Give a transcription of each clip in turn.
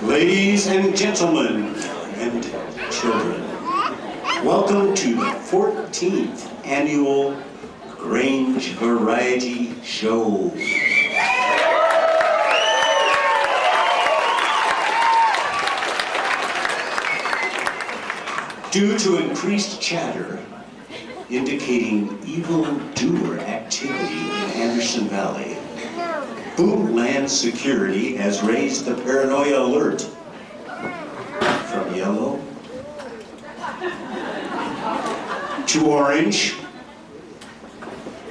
Ladies and gentlemen and children, welcome to the 14th Annual Grange Variety Show. Due to increased chatter indicating evildoer activity in Anderson Valley, Bootland Security has raised the paranoia alert from yellow to orange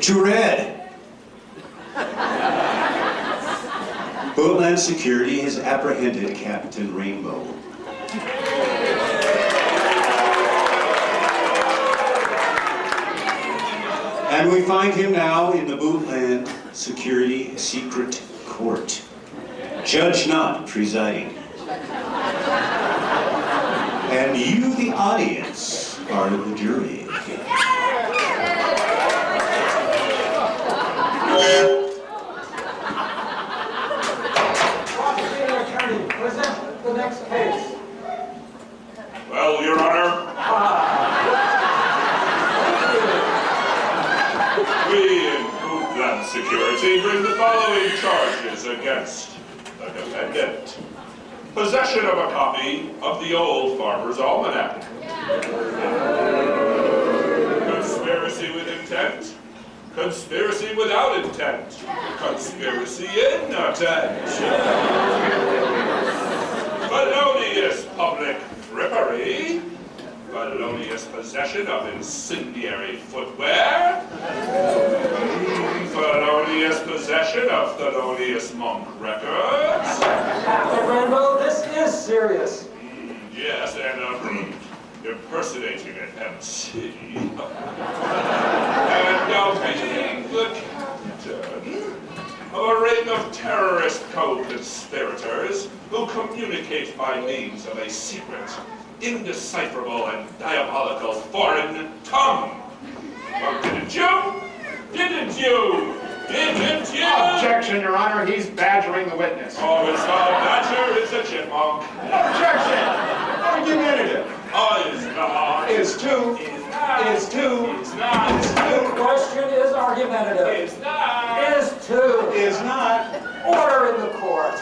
to red. Bootland Security has apprehended Captain Rainbow. And we find him now in the Bootland Security Secret Court. Judge not presiding. And you, the audience, are the jury. Prosecuting attorney, present the next case. Well, Your Honor, we in Bootland Security bring the following charges against the defendant. Possession of a copy of the Old Farmer's Almanac. Conspiracy with intent. Conspiracy without intent. Conspiracy in intent. Felonious public frippery. Felonious possession of incendiary footwear. Felonious possession of felonious monk records. Captain Rainbow, this is serious. Yes, and impersonating an MC. And now being the captain of a ring of terrorist co-conspirators who communicate by means of a secret, indecipherable and diabolical foreign tongue. Well, didn't you? Didn't you? Didn't you? Objection, Your Honor. He's badgering the witness. Oh, it's not a badger, it's a chipmunk. Objection! Argumentative. Oh, it's not. Is two. It's not. Is two. It's not. Is The two. question is argumentative. It's not. Is two. Is not. Order in the court.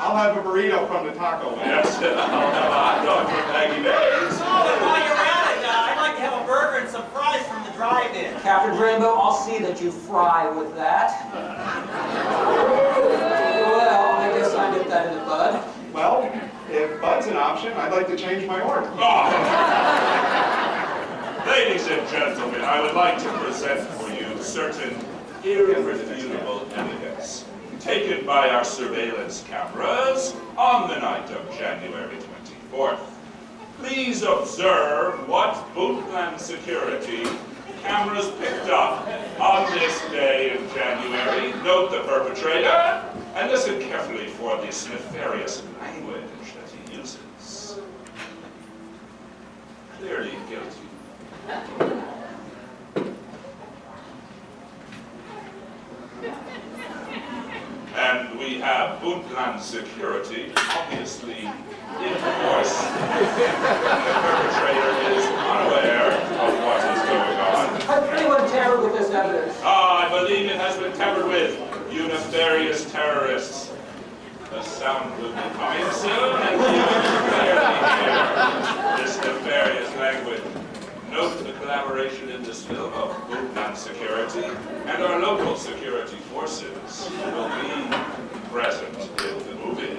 I'll have a burrito from the taco man. Yes, I'll have a hot dog from Maggie Mae's. Oh, and while you're at it, I'd like to have a burger and some fries from the drive-in. Captain Rainbow, I'll see that you fry with that. Well, I guess I nip that in the bud. Well, if Bud's an option, I'd like to change my order. Oh. Ladies and gentlemen, I would like to present for you certain irrefutable evidence taken by our surveillance cameras on the night of January 24th. Please observe what Bootland Security cameras picked up on this day in January. Note the perpetrator and listen carefully for this nefarious language that he uses. Clearly guilty. And we have Bootland Security, obviously in force. The perpetrator is unaware of what is going on. Has anyone tampered with this evidence? I believe it has been tampered with, you nefarious terrorists. The sound will be coming soon, and you will clearly hear this nefarious language. Note the collaboration in this film of Bootland Security and our local security forces will be present in the movie.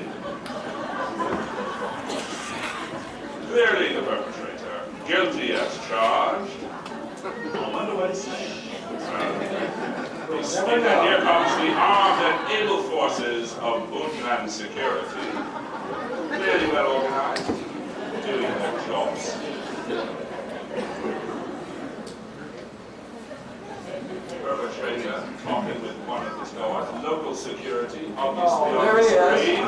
Clearly the perpetrator, guilty as charged. I wonder what he's saying. And here comes the armed and able forces of Bootland Security. Clearly well organized, doing their jobs. Perpetrator talking with one of his local security, obviously on there the he is. screen.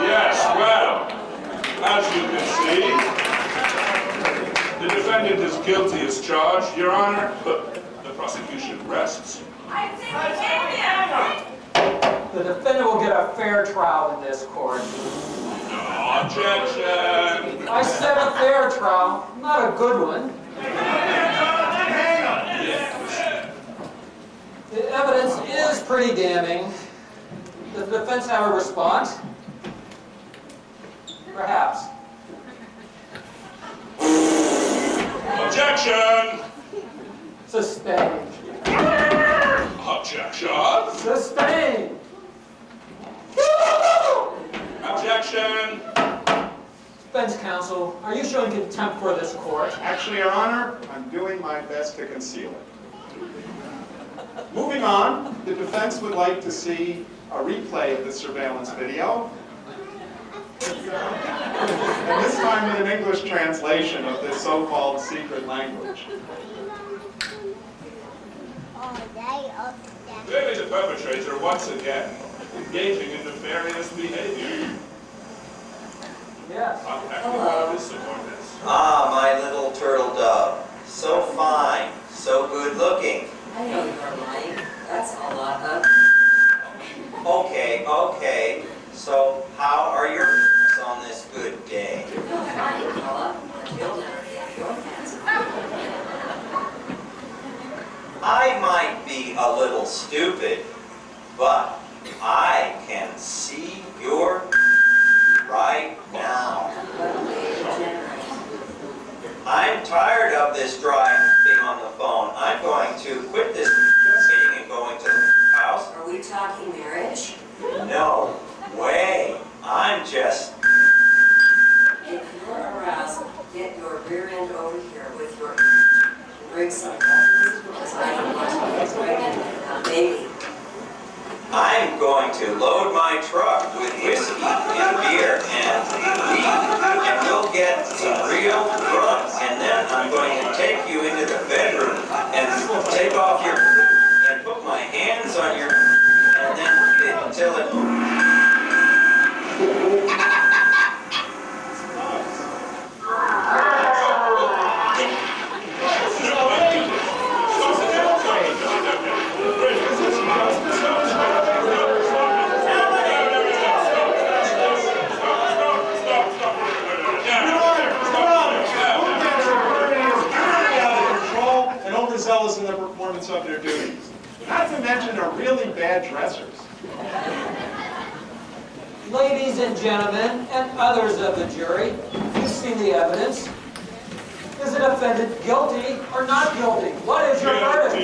Yes, well, as you can see, the defendant is guilty as charged, Your Honor, but the prosecution rests. I think we can. The defendant will get a fair trial in this court. No objection. I said a fair trial, not a good one. The evidence is pretty damning. Does the defense have a response? Perhaps. Objection. Sustained. Objection. Sustained. Objection. Defense counsel, are you showing contempt for this court? Actually, Your Honor, I'm doing my best to conceal it. Moving on, the defense would like to see a replay of the surveillance video. And this time with an English translation of this so-called secret language. Clearly the perpetrator once again engaging in nefarious behavior. Yes. Contacting one of his subordinates. Ah, my little turtle dove. So fine, so good looking. I know you're lying. That's a lot of... Okay, okay. So how are your on this good day? You're fine, fella. You'll never get your hands on. I might be a little stupid, but I can see your right now. I'm tired of this dry thing on the phone. I'm going to quit this sitting and going to the house. Are we talking marriage? No way. I'm just... If you're aroused, get your rear end over here with your... and bring some because I don't want to get pregnant with a baby. I'm going to load my truck with whiskey and beer and weed, and we'll get real drunk, and then I'm going to take you into the bedroom and take off your and put my hands on your and then until it. Overzealous in the performance of their duties. Not to mention they're really bad dressers. Ladies and gentlemen, and others of the jury, you've seen the evidence. Is the defendant guilty or not guilty? What is your verdict?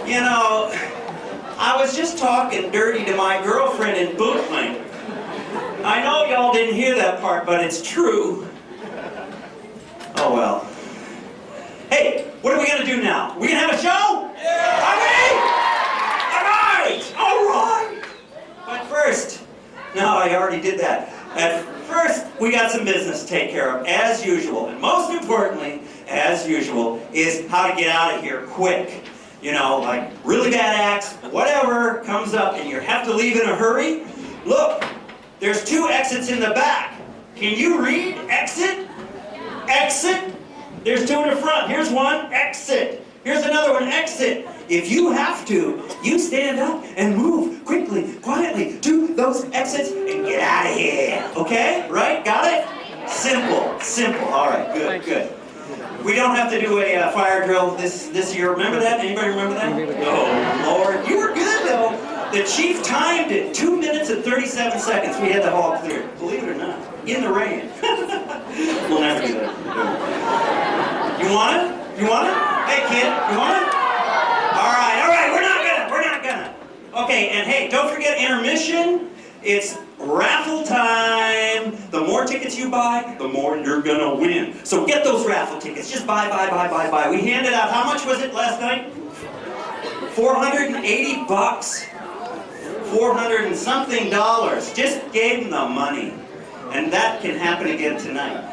You know, I was just talking dirty to my girlfriend in bootling. I know y'all didn't hear that part, but it's true. Oh well. Hey, what are we gonna do now? We gonna have a show? Yeah! All right! But first, no, I already did that. At first, we got some business to take care of, as usual. And most importantly, as usual, is how to get out of here quick. you know, like really bad acts, whatever comes up and you have to leave in a hurry, look, there's 2 exits in the back. Can you read exit? Exit? There's 2 in the front. Here's one, exit. Here's another one, exit. If you have to, you stand up and move quickly, quietly to those exits and get out of here. Okay? Right? Got it? Simple. Simple. All right. Good. Good. We don't have to do a fire drill this year. Remember that? Anybody remember that? Oh, Lord. You were good, though. The chief timed it. 2 minutes and 37 seconds. We had the hall cleared. Believe it or not. In the rain. We'll never do that. You want it? You want it? Hey, kid. You want it? All right. We're not gonna. Okay, and hey, don't forget intermission. It's raffle time. The more tickets you buy, the more you're gonna win. So get those raffle tickets. Just buy. We handed out, how much was it last night? $480. 400 and something dollars. Just gave them the money. And that can happen again tonight.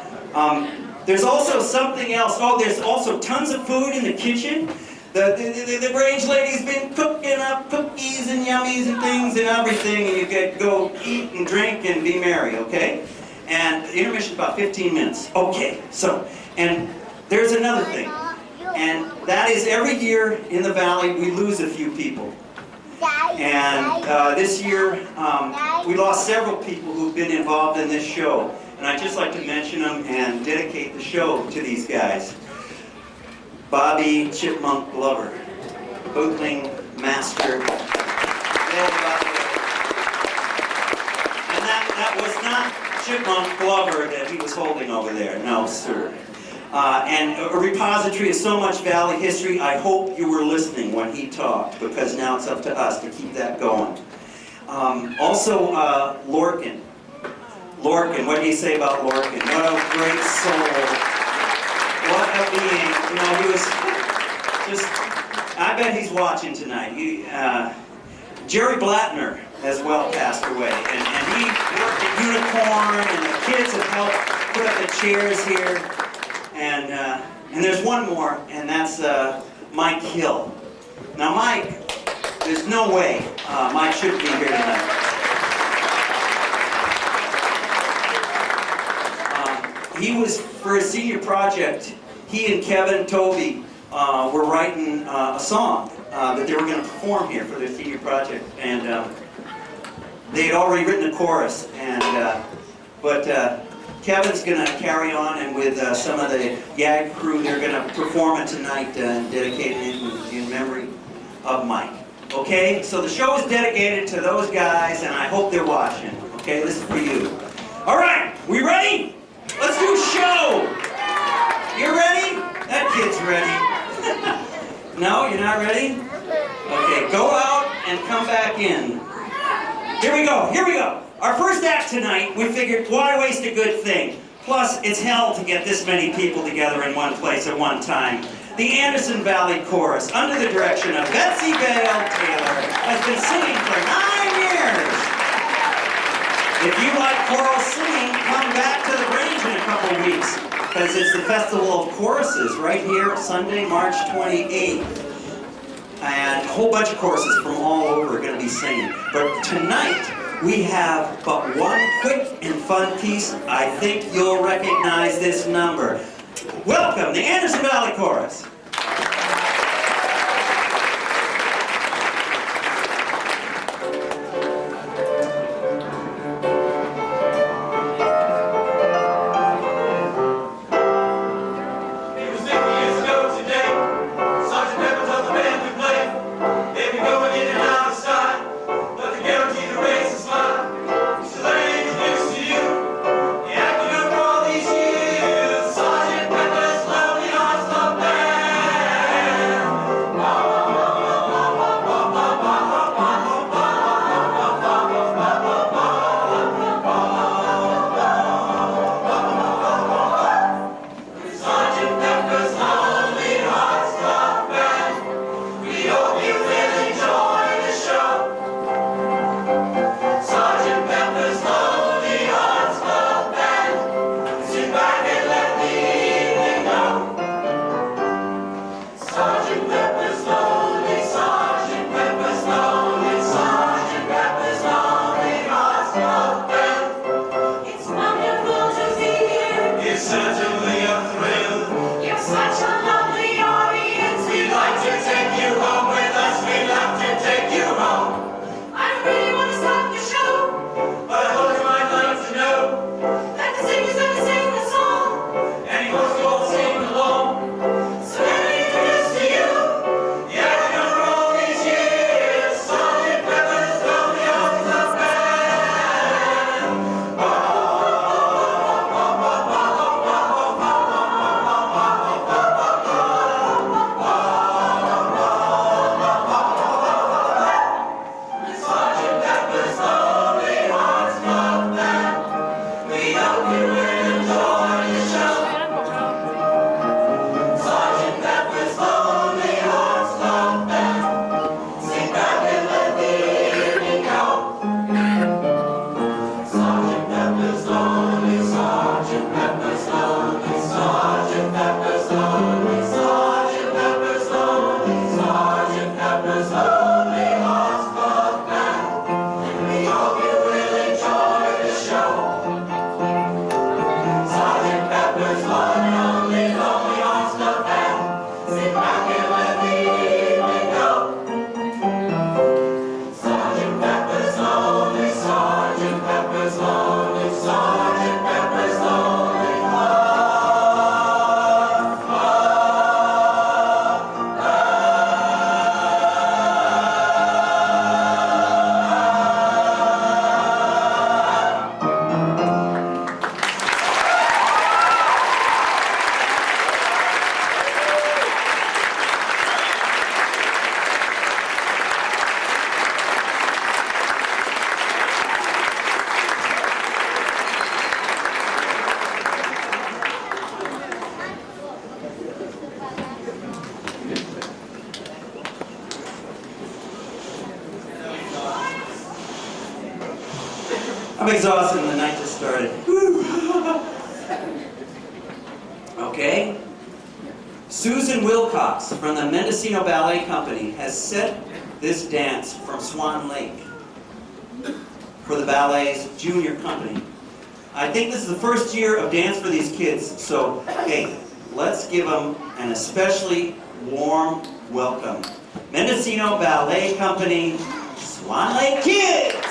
There's also something else. Oh, there's also tons of food in the kitchen. The Grange lady's been cooking up cookies and yummies and things and everything, and you get go eat and drink and be merry, okay? And the intermission's about 15 minutes. Okay, so, and there's another thing, and that is every year in the Valley we lose a few people. And this year we lost several people who've been involved in this show, and I'd just like to mention them and dedicate the show to these guys. Bobby Chipmunk Glover, bootling master. And that was not Chipmunk Glover that he was holding over there, no sir. And a repository of so much Valley history. I hope you were listening when he talked, because now it's up to us to keep that going. Also, Lorcan. Lorcan, what do you say about Lorcan? What a great soul. What a being. You know, he was just, I bet he's watching tonight. Jerry Blattner as well passed away. And he worked at Unicorn, and the kids have helped put up the chairs here. And there's one more, and that's Mike Hill. Now Mike, there's no way Mike shouldn't be here tonight. He was, for his senior project, he and Kevin TOBY were writing a song that they were going to perform here for their senior project. And they had already written a chorus, but Kevin's going to carry on, and with some of the YAG crew, they're going to perform it tonight and dedicate it in memory of Mike. Okay, so the show is dedicated to those guys, and I hope they're watching. Okay, this is for you. All right, we ready? Let's do a show. You ready? That kid's ready. No, you're not ready? Okay, go out and come back in. Here we go. Our first act tonight, we figured, why waste a good thing? Plus, it's hell to get this many people together in one place at one time. The Anderson Valley Chorus, under the direction of Betsy Bale Taylor, has been singing for 9 years. If you like choral singing, come back to the Grange in a couple weeks, because it's the Festival of Choruses right here, Sunday, March 28th. And a whole bunch of choruses from all over are going to be singing. But tonight, we have but one quick and fun piece. I think you'll recognize this number. Welcome, the Anderson Valley Chorus. Sergeant Pepper's Lonely Hearts Club Band. I'm exhausted and the night just started. Okay. Susan Wilcox from the Mendocino Ballet Company has set this dance from Swan Lake for the ballet's junior company. I think this is the first year of dance for these kids, so hey, let's give them an especially warm welcome. Mendocino Ballet Company, Swan Lake Kids!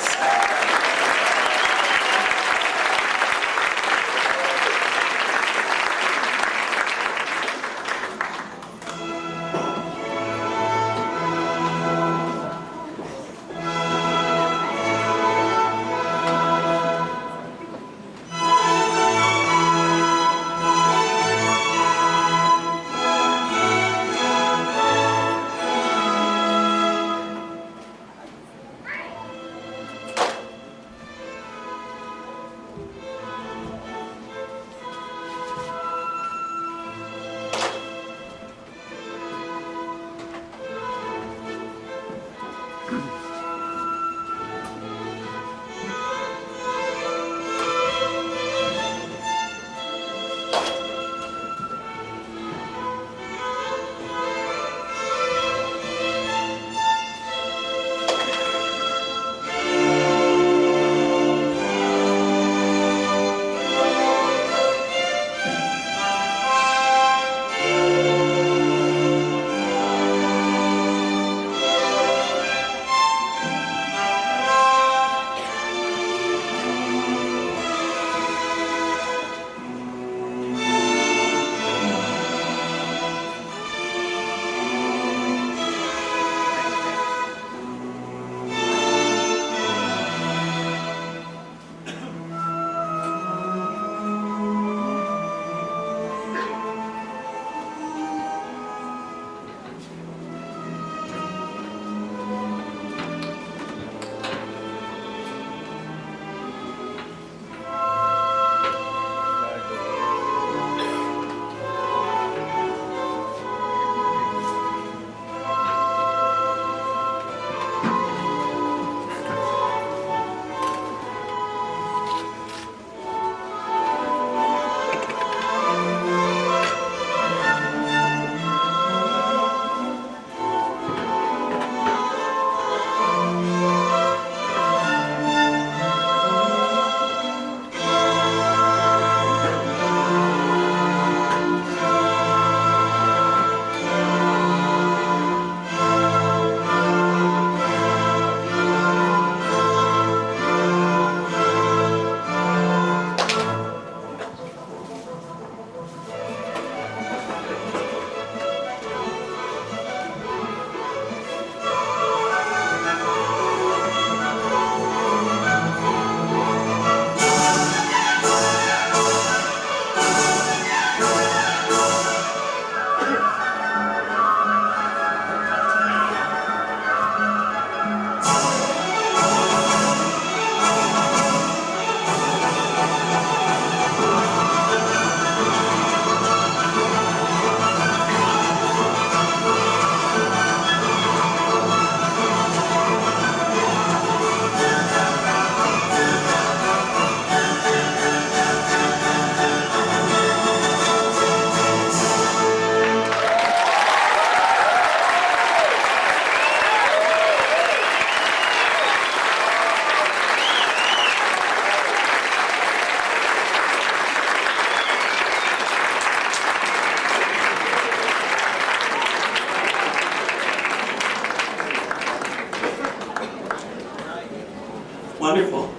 Wonderful.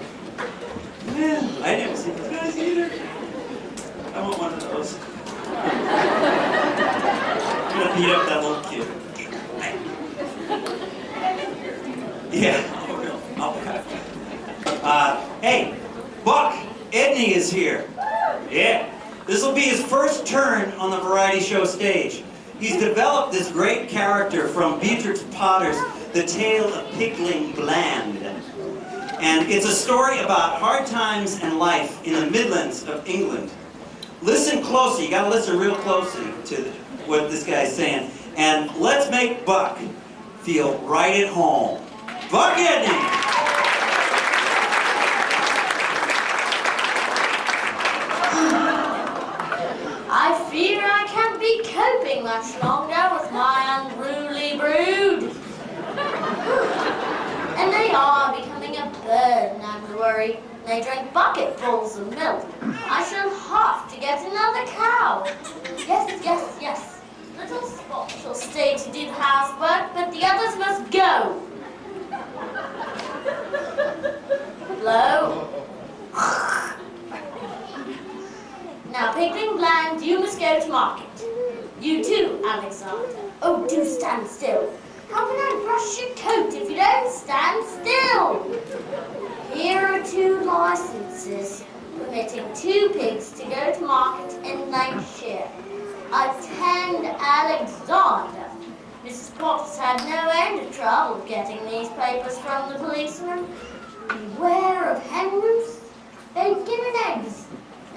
Man, I never seen these guys either. I want one of those. I'm gonna beat up that little kid. Yeah, I'll cut. Hey, Buck Edney is here. Yeah, this will be his first turn on the variety show stage. He's developed this great character from Beatrice Potter's The Tale of Pigling Bland. And it's a story about hard times and life in the Midlands of England. Listen closely, you gotta listen real closely to what this guy's saying. And let's make Buck feel right at home. Buck Edney! living much longer with my unruly brood. And they are becoming a burden, I'm worried. They drink bucketfuls of milk. I shall have to get another cow. Yes, yes, yes. Little Spot shall stay to do the housework, but the others must go. Hello? Now, Pigling Bland, you must go to market. You too, Alexander. Oh, do stand still. How can I brush your coat if you don't stand still? Here are 2 licenses permitting 2 pigs to go to market in Lancashire. Attend Alexander. Mrs. Potter's had no end of trouble getting these papers from the policeman. Beware of hen roosts, bacon and eggs,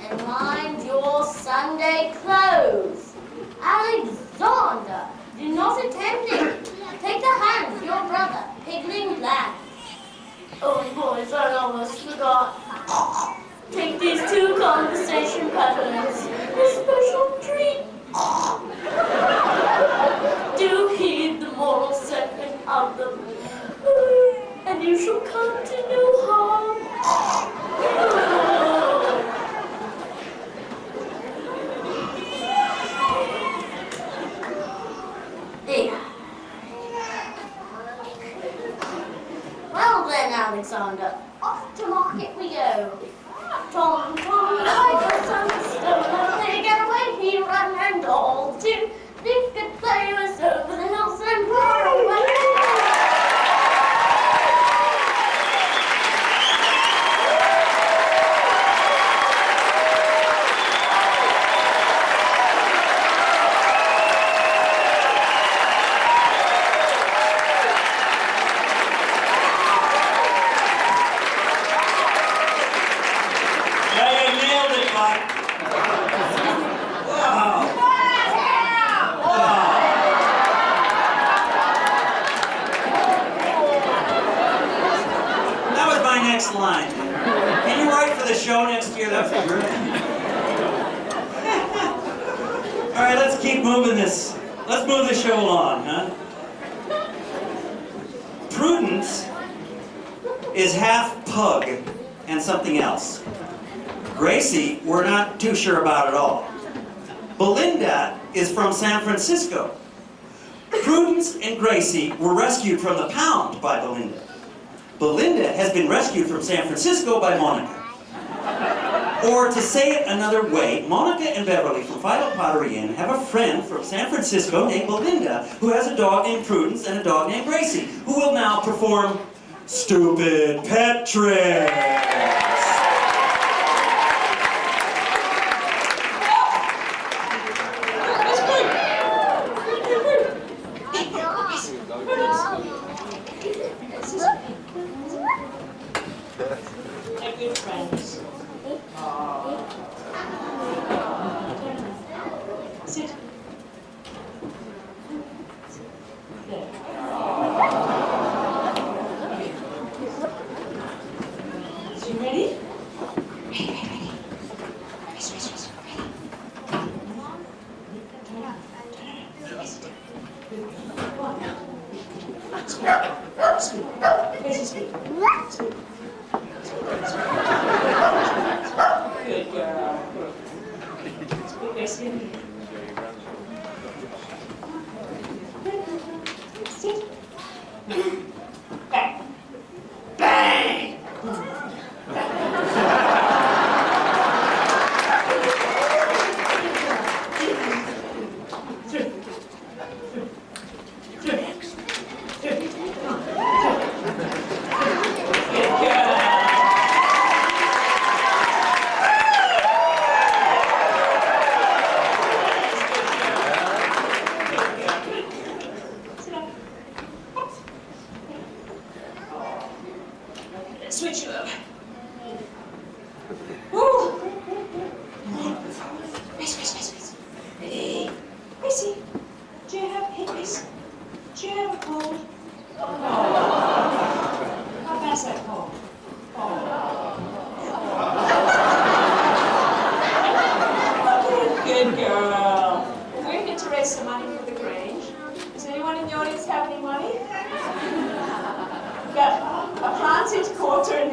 and mind your Sunday clothes. Alexander, do not attempt it. Take the hand of your brother, Pigling Bland. Oh, boys, I almost forgot. Take these 2 conversation peppermints. A special treat. Do heed the moral sentiment of them, and you shall come to no harm. Well then, Alexander, off to market we go. Tom, Tom, I got some stolen pig, and away he ran and all too. Leaf could play us over the hills and far away. Line. Can you write for the show next year? That's great. All right, let's keep moving this. Let's move the show along, huh? Prudence is half pug and something else. Gracie, we're not too sure about at all. Belinda is from San Francisco. Prudence and Gracie were rescued from the pound by Belinda. Belinda has been rescued from San Francisco by Monica. Or to say it another way, Monica and Beverly from Fido Pottery Inn have a friend from San Francisco named Belinda who has a dog named Prudence and a dog named Gracie who will now perform Stupid Pet Tricks. Good girl. Sit. Bang. Bang. Switch you over. Woo! Race. Ready? Racey, do you have hickeys? Do you have a cold? How bad's that cold? Good girl. We're here to raise some money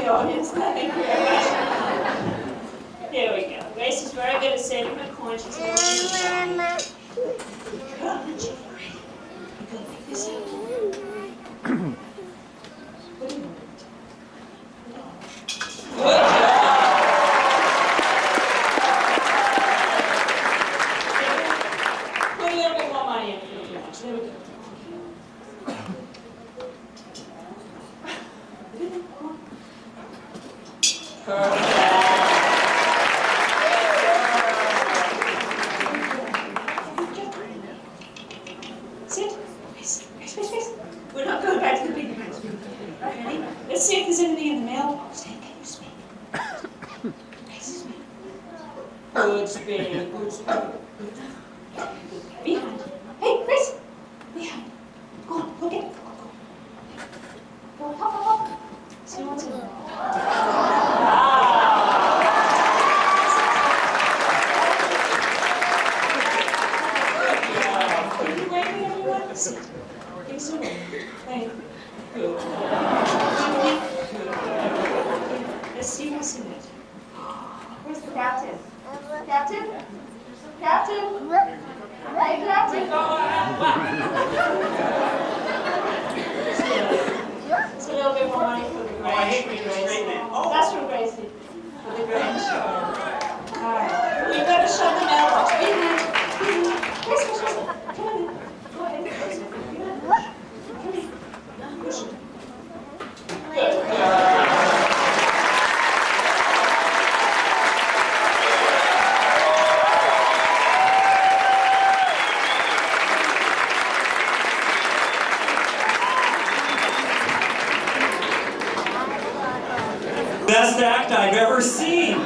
the audience. Thank you very much. There we go. Grace is very good at saving her coin. She's going to do that. Come on, Jeffrey. You're going to make this out. What do you want? Good job. Put a little bit more money in for the lunch. There we go. Sit. Face. We're not going back to the big house. Ready? Let's see if there's anything in the mailbox. Hey, can you speak? Speak. Good speak. Behind. Hey, Chris. Behind. Go on, go get it. Go, hop. See what's in there. Sit. Face away. Thank you. Good. Let's see what's in it. Where's the captain? Captain? Captain? Hey, Captain! It's a little bit more money for the Grange. Oh, I hate being a straight man. Oh, that's from Gracie. For the Grange. All right. You better shut the mailbox. Behind. Chris. Come on in. Go ahead. Best act I've ever seen.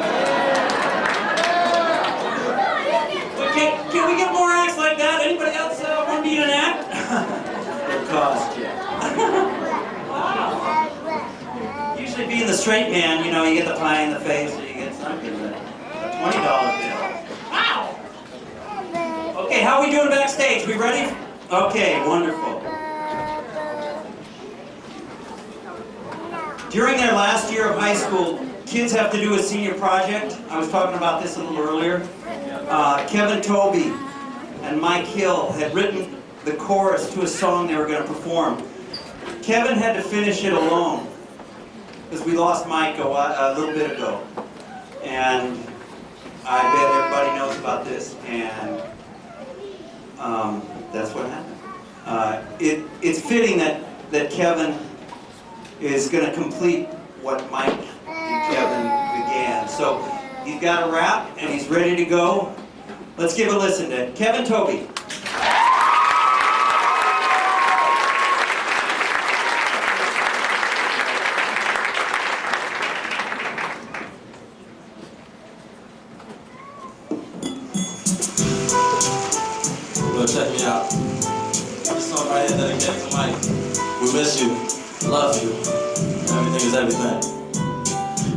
Can we get more acts like that? Anybody else want to be in an act? It'll cost you. Wow. Usually being the straight man, you know, you get the pie in the face, or you get something. A $20 bill. Wow. Okay, how are we doing backstage? We ready? Okay, wonderful. During their last year of high school, kids have to do a senior project. I was talking about this a little earlier. Kevin Toby and Mike Hill had written the chorus to a song they were going to perform. Kevin had to finish it alone because we lost Mike a little bit ago. And I bet everybody knows about this, and that's what happened. It's fitting that Kevin is going to complete what Mike and Kevin began. So he's got a rap and he's ready to go. Let's give a listen to Kevin Toby. Well, check me out. This song right here dedicated to Mike. We miss you. Love you. Everything is everything.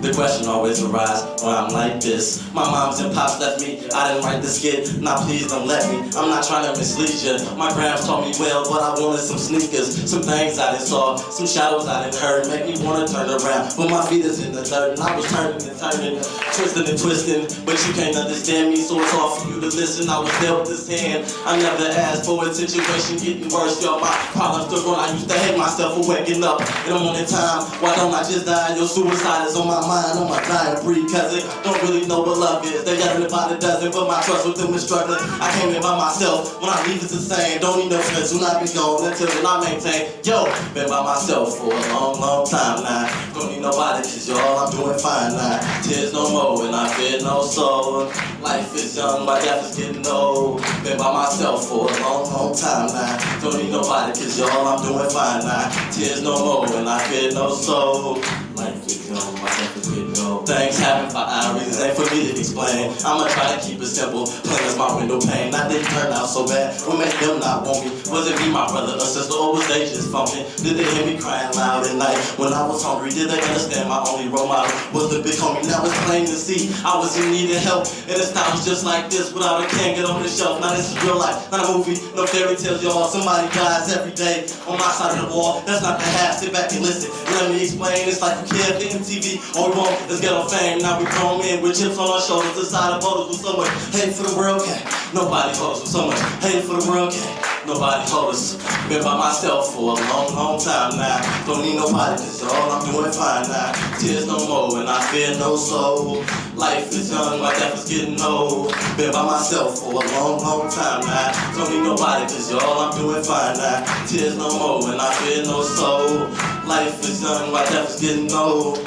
The question always arises when I'm like this. My moms and pops left me, I didn't write this skit. Now please don't let me, I'm not trying to mislead you. My grams taught me well, but I wanted some sneakers. Some things I didn't saw, some shadows I didn't heard. Make me wanna turn around, but my feet is in the dirt. And I was turning and turning, twisting and twisting. But you can't understand me, so it's hard for you to listen. I was dealt this hand, I never asked for it. Situation getting worse, yo, my problems still growing. I used to hate myself for waking up in the morning time. Why don't I just die? Your suicide is on my mind, on my dying breed. Cause it don't really know what love is. They got it about a dozen, but my trust with them is struggling. I came in by myself, when I leave it's the same. Don't need no friends, do not be gone until then I maintain. Yo, been by myself for a long, long time now. Don't need nobody, cause y'all, I'm doing fine now. Tears no more, and I fear no soul. Life is young, my death is getting old. Been by myself for a long, long time now. Don't need nobody, cause y'all, I'm doing fine now. Tears no more, and I fear no soul. Life is young, my death is getting old. Things happen for our reasons, ain't for me to explain. I'ma try to keep it simple, plain as my window pane. Not didn't turn out so bad, what made them not want me? Was it me, my brother or sister, or was they just funky? Did they hear me crying loud at night when I was hungry? Did they understand my only role model was the big homie? Now it's plain to see I was in need of help, and the style was just like this without a can get on the shelf. Now this is real life, not a movie, no fairy tales, y'all. Somebody dies every day on my side of the wall. That's not the half, sit back and listen. Let me explain, it's like a kid the MTV. All we want is get on fame. Now we grown men with chips on our shoulders, inside of bottles with so much hate for the world cat. Nobody holds with so much hate for the world cat. Nobody holds us. Been by myself for a long, long time now. Don't need nobody, cause all I'm doing fine now. Tears no more, and I fear no soul. Life is young, my death is getting old. Been by myself for a long, long time now. Don't need nobody, cause all I'm doing fine now. Tears no more, and I fear no soul. Life is young, my death is getting old.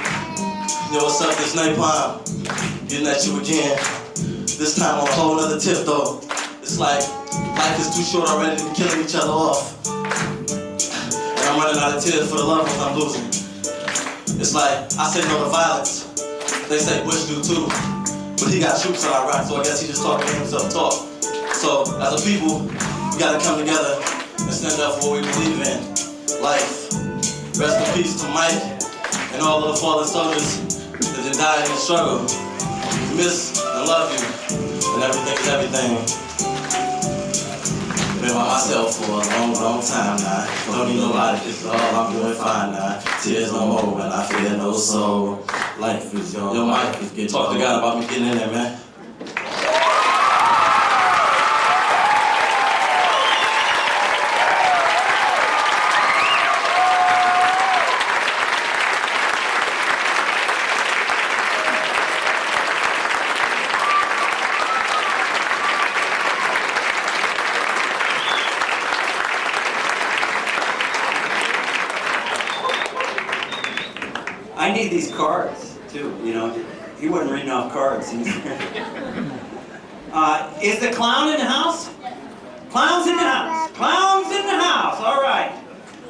Yo, what's up, this Napalm? Getting at you again. This time on a whole nother tip though. It's like, life is too short already to be killing each other off. And I'm running out of tears for the loved ones I'm losing. It's like, I say no to violence. They say Bush do too. But he got troops on our right, so I guess he just talking to himself talk. So, as a people, we gotta come together and stand up for what we believe in. Life. Rest in peace to Mike and all of the fallen soldiers that died in the struggle. We miss and love you, and everything is everything. Been by myself for a long, long time now. Don't need nobody, it's all I'm doing fine now. Tears no more, and I fear no soul. Life is young. Yo, Mike, talk to God about me getting in there, man. I need these cards, too, you know. He wasn't reading off cards. Is the clown in the house? Clown's in the house. Clown's in the house. All right.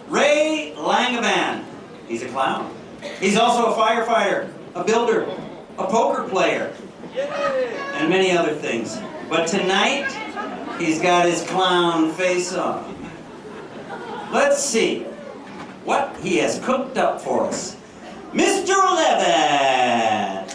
Ray Langavan. He's a clown. He's also a firefighter, a builder, a poker player, and many other things. But tonight, he's got his clown face on. Let's see what he has cooked up for us. Mr. 11!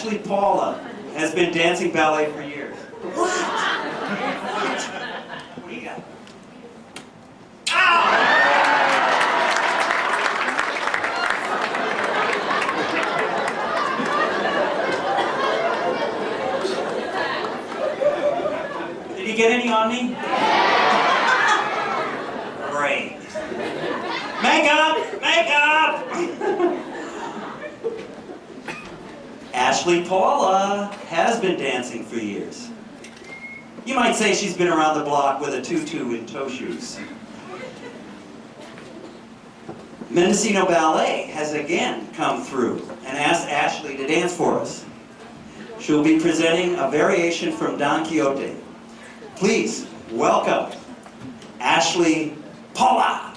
Ashley Paula has been dancing ballet for years. What? What do you got? Ow! Did you get any on me? Great. Makeup! Makeup! Ashley Paula has been dancing for years. You might say she's been around the block with a tutu and toe shoes. Mendocino Ballet has again come through and asked Ashley to dance for us. She'll be presenting a variation from Don Quixote. Please welcome Ashley Paula.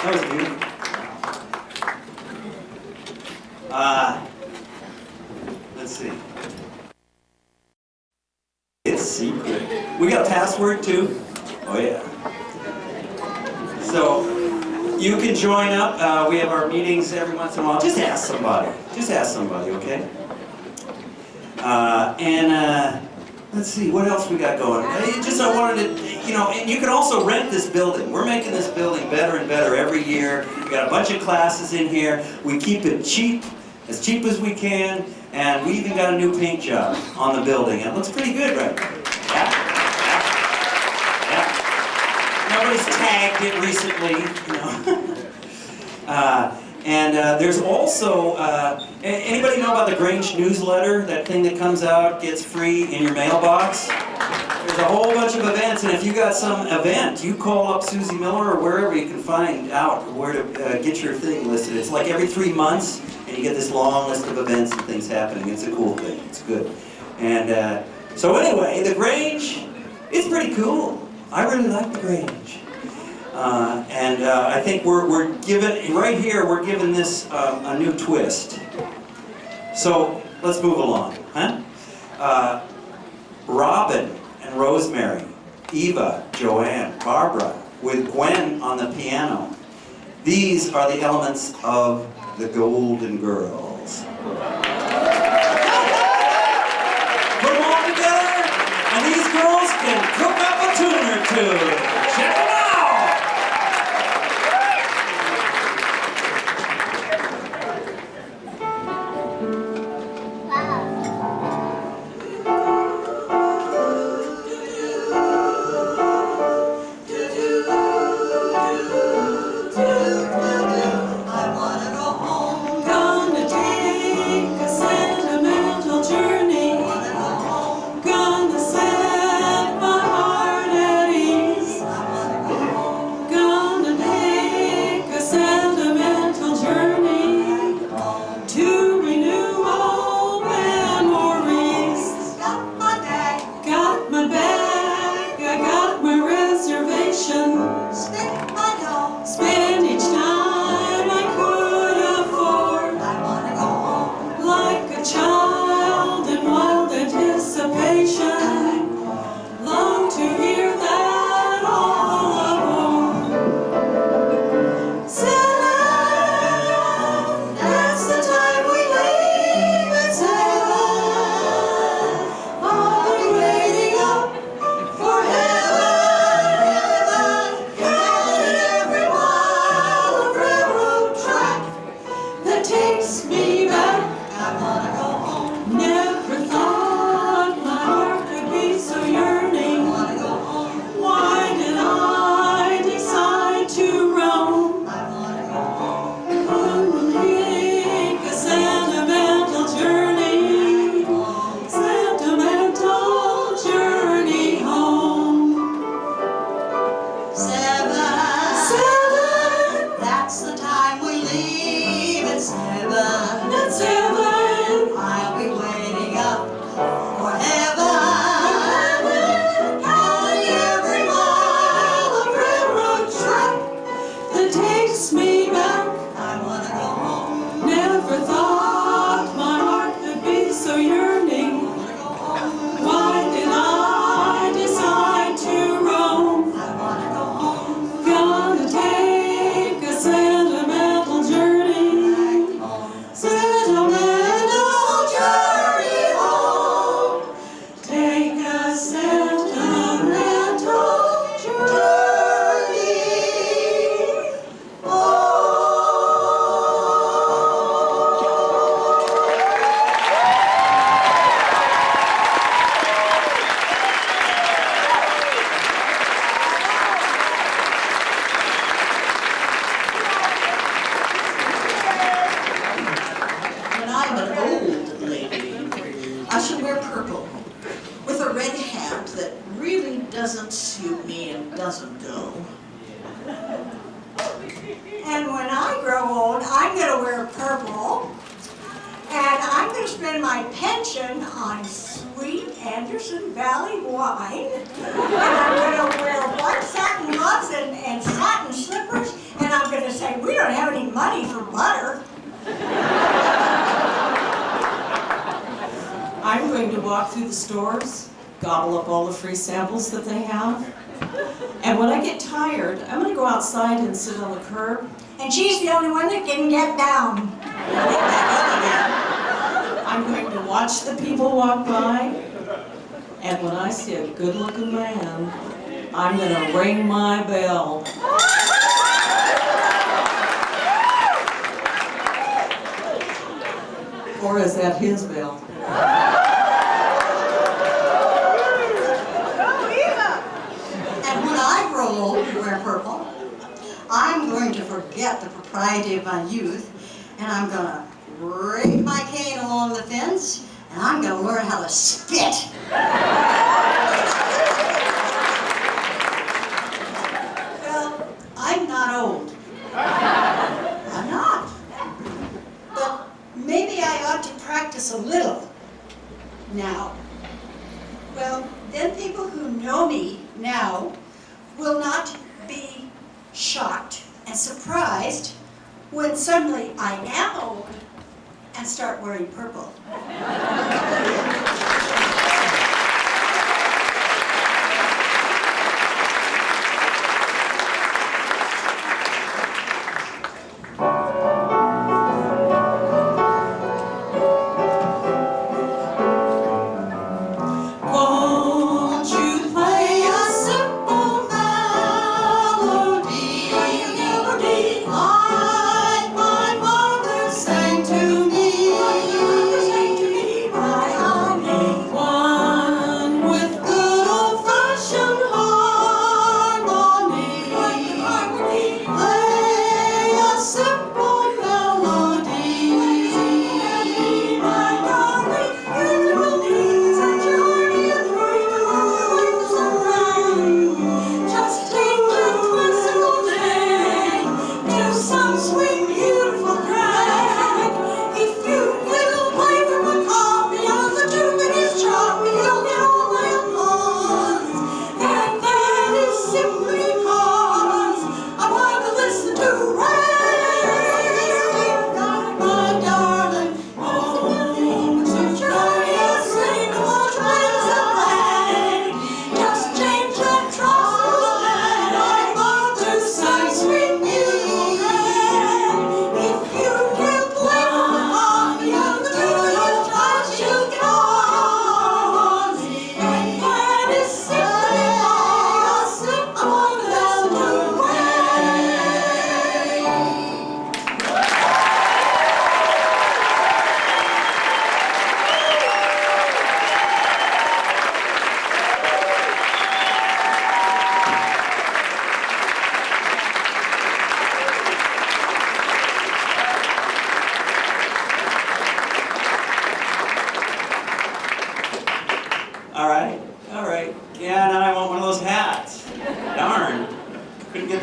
That was beautiful. Let's see. It's secret. We got a password too? Oh yeah. So, you can join up. We have our meetings every once in a while. Just ask somebody. Just ask somebody, okay? Let's see, what else we got going? I wanted to, and you can also rent this building. We're making this building better and better every year. We got a bunch of classes in here. We keep it cheap as we can, and we even got a new paint job on the building. And it looks pretty good right now. Yeah. Nobody's tagged it recently, there's also, anybody know about the Grange newsletter? That thing that comes out, gets free in your mailbox? There's a whole bunch of events, and if you got some event, you call up Susie Miller or wherever you can find out where to get your thing listed. It's like every 3 months, and you get this long list of events and things happening. It's a cool thing. It's good. And so anyway, the Grange, it's pretty cool. I really like the Grange. I think we're giving, right here, we're giving this a new twist. So, let's move along, huh? Robin and Rosemary, Eva, Joanne, Barbara, with Gwen on the piano. These are the elements of the Golden Girls. Put them all together, and these girls can cook up a tune or two. Check them out! spend my pension on sweet Anderson Valley wine. And I'm going to wear white satin gloves and satin slippers. And I'm going to say, we don't have any money for butter. I'm going to walk through the stores, gobble up all the free samples that they have. And when I get tired, I'm going to go outside and sit on the curb. And she's the only one that can get down. I'm going to watch the people walk by. And when I see a good-looking man, I'm going to ring my bell. Or is that his bell? And when I grow old and wear purple, I'm going to forget the propriety of my youth, and I'm going to rake my cane along the fence, and I'm going to learn how to spit. Well, I'm not old. I'm not. But maybe I ought to practice a little now. Well, then people who know me now will not be shocked and surprised when suddenly I am old and start wearing purple.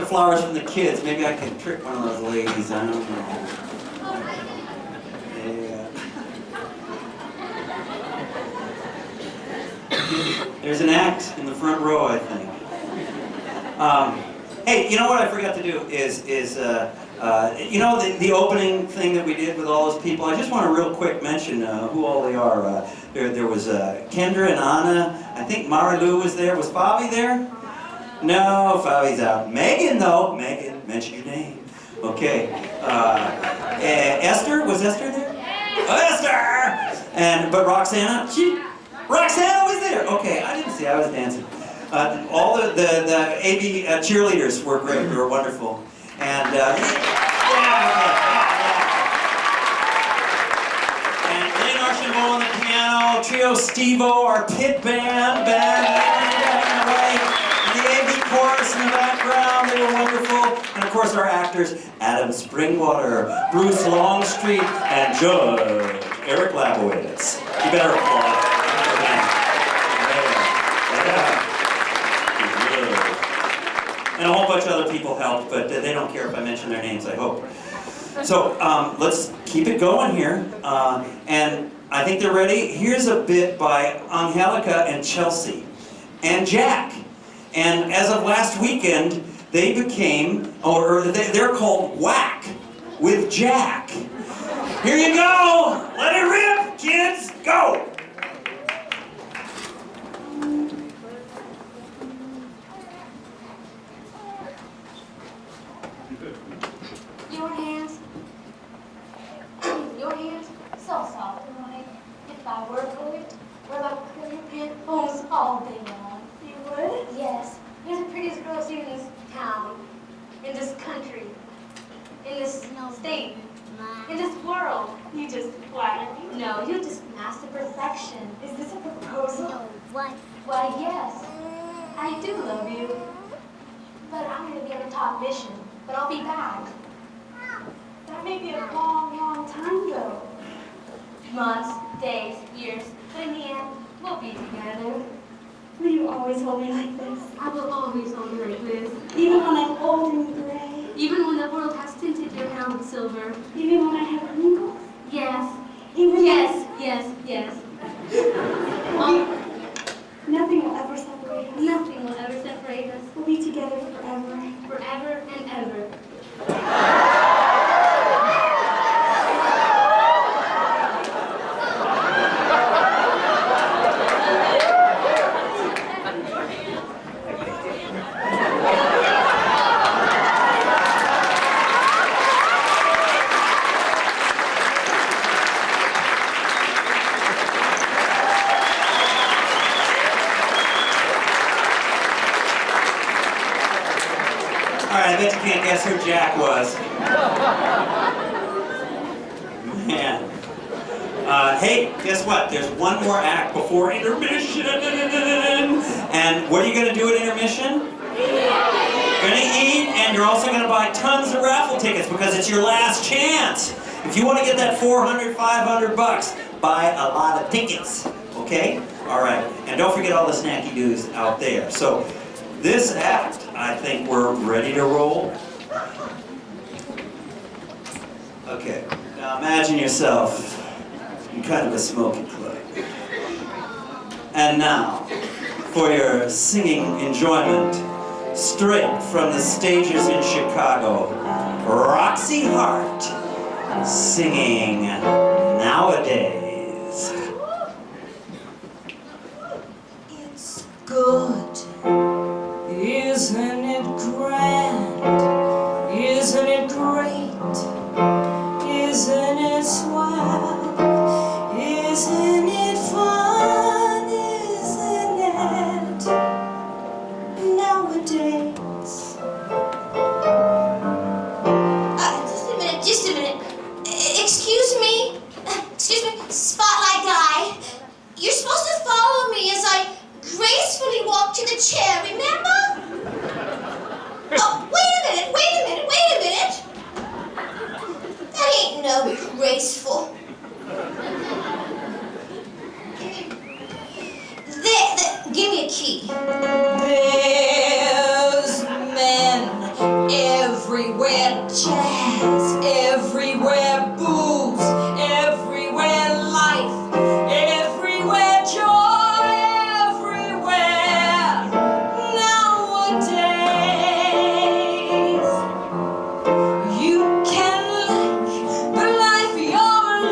Flowers from the kids. Maybe I can trick one of those ladies. I don't know. Yeah. There's an act in the front row, I think. Hey, you know what I forgot to do is you know the opening thing that we did with all those people? I just want to real quick mention who all they are. There was Kendra and Anna. I think Mara Lou was there. Was Bobby there? No, Fabi's out. Megan, though. Megan, mention your name. Okay. Esther, was Esther there? Oh, Esther! But Roxana? Roxana was there! Okay, I didn't see, I was dancing. All the AV cheerleaders were great, they were wonderful. And, And Lynn Archambault on the piano, Trio Stevo, our pit band, the AV chorus in the background, they were wonderful. And of course our actors, Adam Springwater, Bruce Longstreet, and Judge Eric Labowitz. You better applaud. And a whole bunch of other people helped, but they don't care if I mention their names, I hope. So let's keep it going here. And I think they're ready. Here's a bit by Anjelica and Chelsea and Jack. And as of last weekend, they became, or they're called Whack with Jack. Here you go. Let it rip, kids. Go. Your hands. Your hands. So soft and light. If I were a poet, where I could have been poems all day long. You would? Yes. You're the prettiest girl I've seen in this town, in this country, in this state, in this world. You just flatter me. No, you just master perfection. Is this a proposal? No, what? Why, yes. I do love you. But I'm going to be on a top mission. But I'll be back. That may be a long, long time, though. Months, days, years. But in the end, we'll be together. Will you always hold me like this? I will always hold you like this. Even when I'm old and gray? Even when the world has tinted your hair with silver. Even when I have wrinkles? Yes. Even Yes, yes, yes. Nothing will ever separate us. Nothing will ever separate us. We'll be together forever. Forever and ever. I bet you can't guess who Jack was. Man. Hey, guess what? There's one more act before intermission. And what are you going to do at intermission? You're going to eat, and you're also going to buy tons of raffle tickets because it's your last chance. If you want to get that $400, $500, buy a lot of tickets. Okay? All right. And don't forget all the snacky doos out there. So, this act, I think we're ready to roll. Okay, now imagine yourself in kind of a smoking club. And now, for your singing enjoyment, straight from the stages in Chicago, Roxy Hart, singing Nowadays. It's good. Isn't it grand? Isn't it great? Isn't it swell? Isn't it fun? Isn't it nowadays? Just a minute. Excuse me, spotlight guy. You're supposed to follow me as I gracefully walk to the chair, remember? Oh, wait a minute. That ain't no graceful. Give me a key. There's men everywhere, jazz everywhere, booze everywhere, life everywhere, joy everywhere. Nowadays, you can like the life you're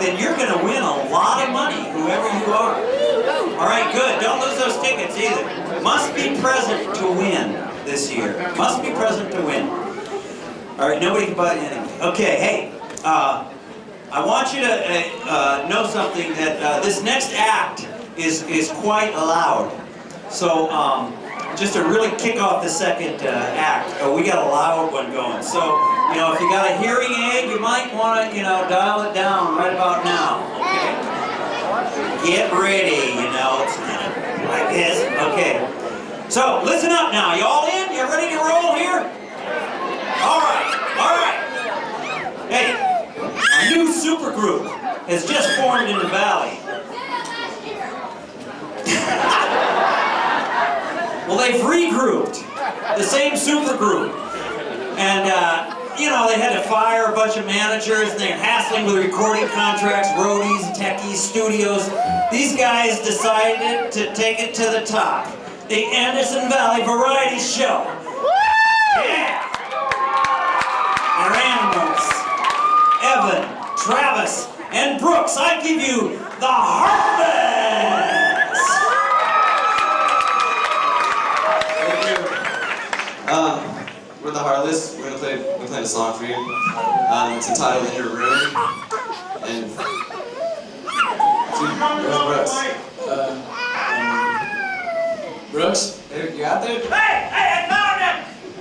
then you're going to win a lot of money, whoever you are. All right, good. Don't lose those tickets either. Must be present to win this year. Must be present to win. All right, nobody can buy anything. Okay, hey, I want you to know something, that this next act is quite loud. So, just to really kick off the second act, we got a loud one going. So, you know, if you got a hearing aid, you might want to, you know, dial it down right about now, okay? Get ready, you know, it's like this, okay. So, listen up now, you all in? You ready to roll here? All right. Hey, a new supergroup has just formed in the Valley. Well, they've regrouped, the same supergroup. And, you know, they had to fire a bunch of managers, and they're hassling with recording contracts, roadies, techies, studios. These guys decided to take it to the top. The Anderson Valley Variety Show. Yeah! They're animals. Evan, Travis, and Brooks, I give you the Heartless! We're the Heartless. We're playing a song for you. It's entitled In Your Room. And where's Brooks? Brooks? Hey, you out there? Hey, I found him!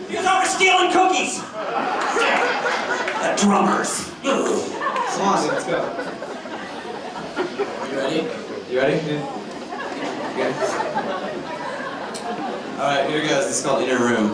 He was over stealing cookies! The drummers. Come on, let's go. You ready? You ready? Yeah. Alright, here it goes. This is called In Your Room.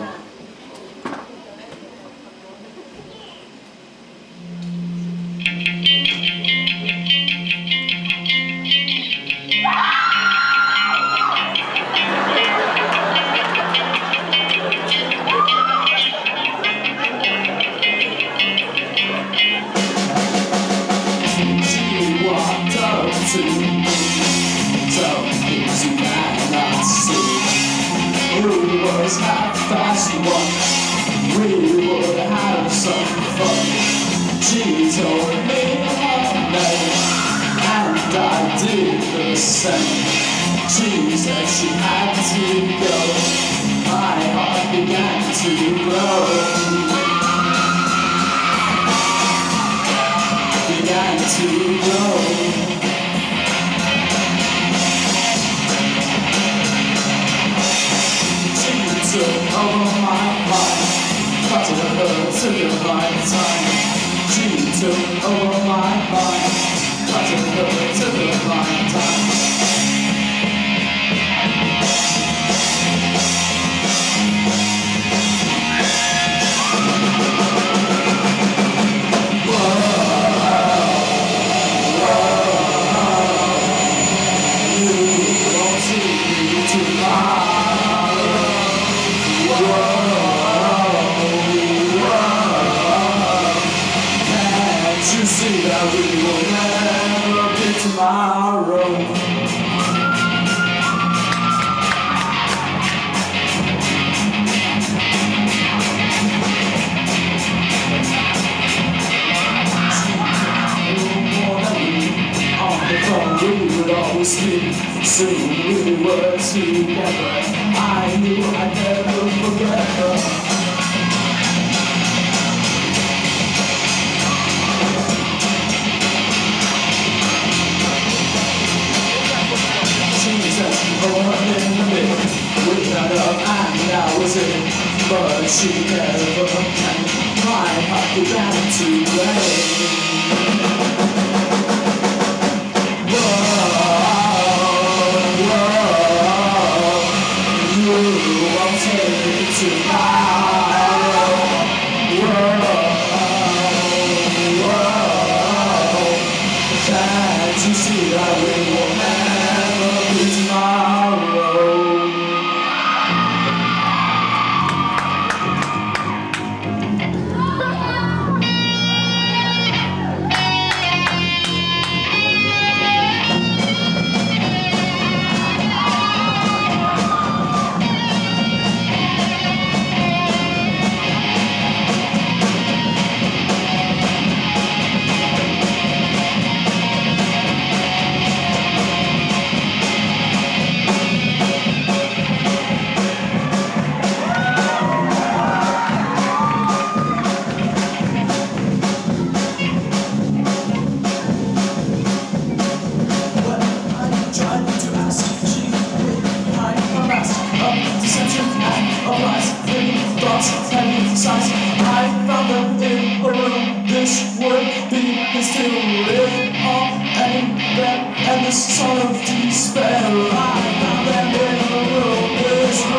it all and that and the son of despair. Right now that in the room is to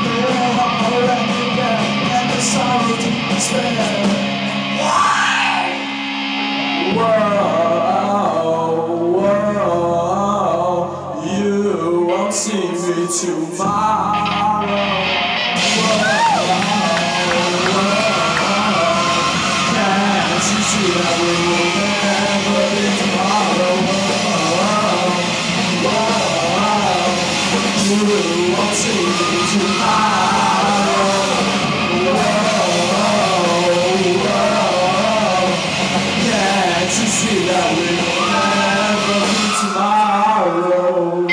bear all that and the son of despair. Whoa, you won't see me tomorrow. Can't you see that we will never be tomorrow? You won't see me tomorrow. Can't you see that we will never be tomorrow?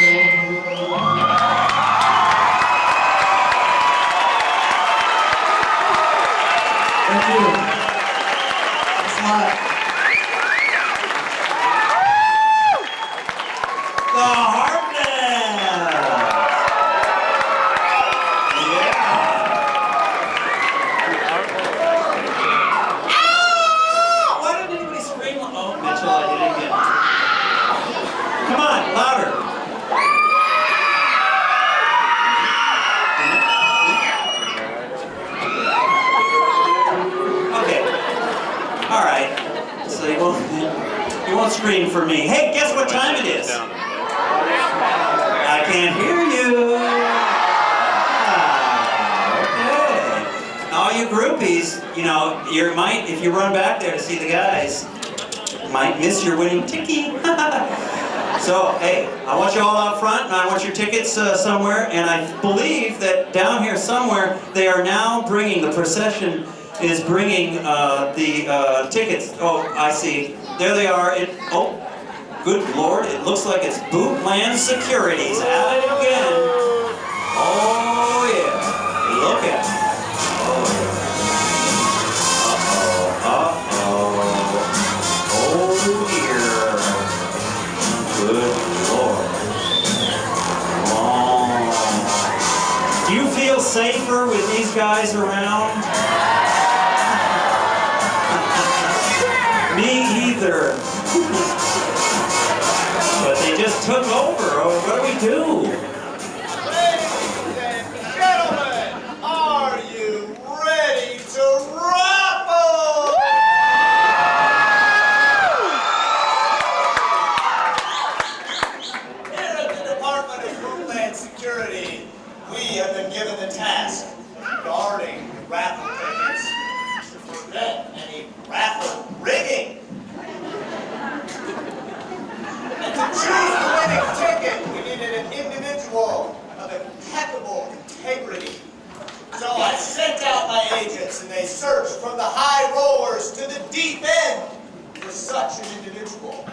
Thank you. It's hot. The Heartless! Yeah! Ah! Why didn't anybody scream? Oh, Mitchell, I did it again. Come on, louder. Okay. All right. So you won't scream for me. Hey, guess what time it is? I can't hear you. Okay. All you groupies, you know, you might, if you run back there to see the guys, might miss your winning ticket. So, hey, I want you all out front, and I want your tickets somewhere, and I believe that down here somewhere, they are now bringing, the procession is bringing the tickets. Oh, I see. There they are. Oh, good Lord, it looks like it's Bootland Securities at it again. Oh, yeah. Look at it. Oh, yeah. Oh, dear. Good Lord. Oh. Do you feel safer with these guys around? Me either. But they just took over. Oh, what do we do? Ladies and gentlemen, are you ready to raffle? Here at the Department of Homeland Security, we have been given the task of guarding raffle tickets to prevent any raffle rigging. And to choose the winning ticket, we needed an individual of impeccable integrity. So I sent out my agents and they searched from the high rollers to the deep end for such an individual.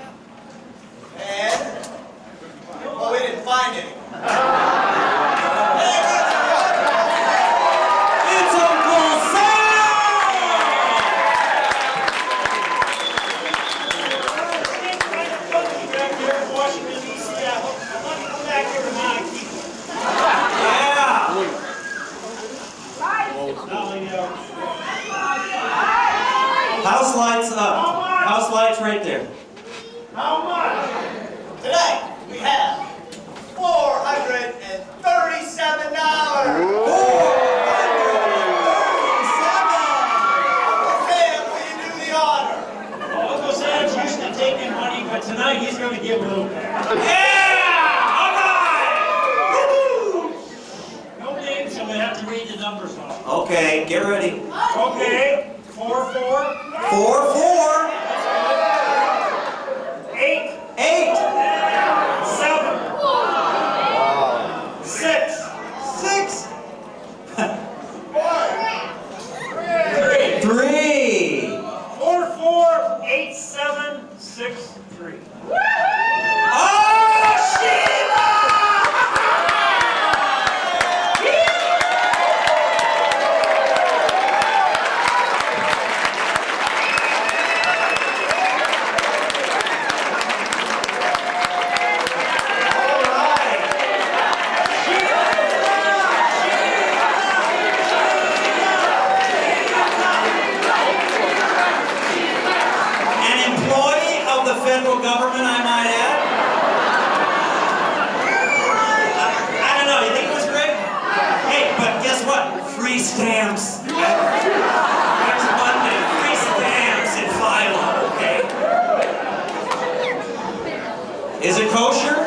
And, well, we didn't find any. It's Uncle Sam! Washington, D.C. I want to come back here tonight. House lights up. House lights right there. How much? Tonight we have $437. Sam, will you do the honor? Uncle Sam's used to taking money, but tonight he's going to give a little back. Yeah! All right! No names, I'm going to have to read the numbers off. Okay, get ready. Okay. 4, 4. 4, 4. 8. 8. 7. 6. 6. 3. 3. 4, 4, 8, 7, 6, 3. Oh, Sheila! And federal government, I might add. I don't know, you think it was great? Hey, but guess what? Free stamps. Next Monday, free stamps in Philo, okay? Is it kosher?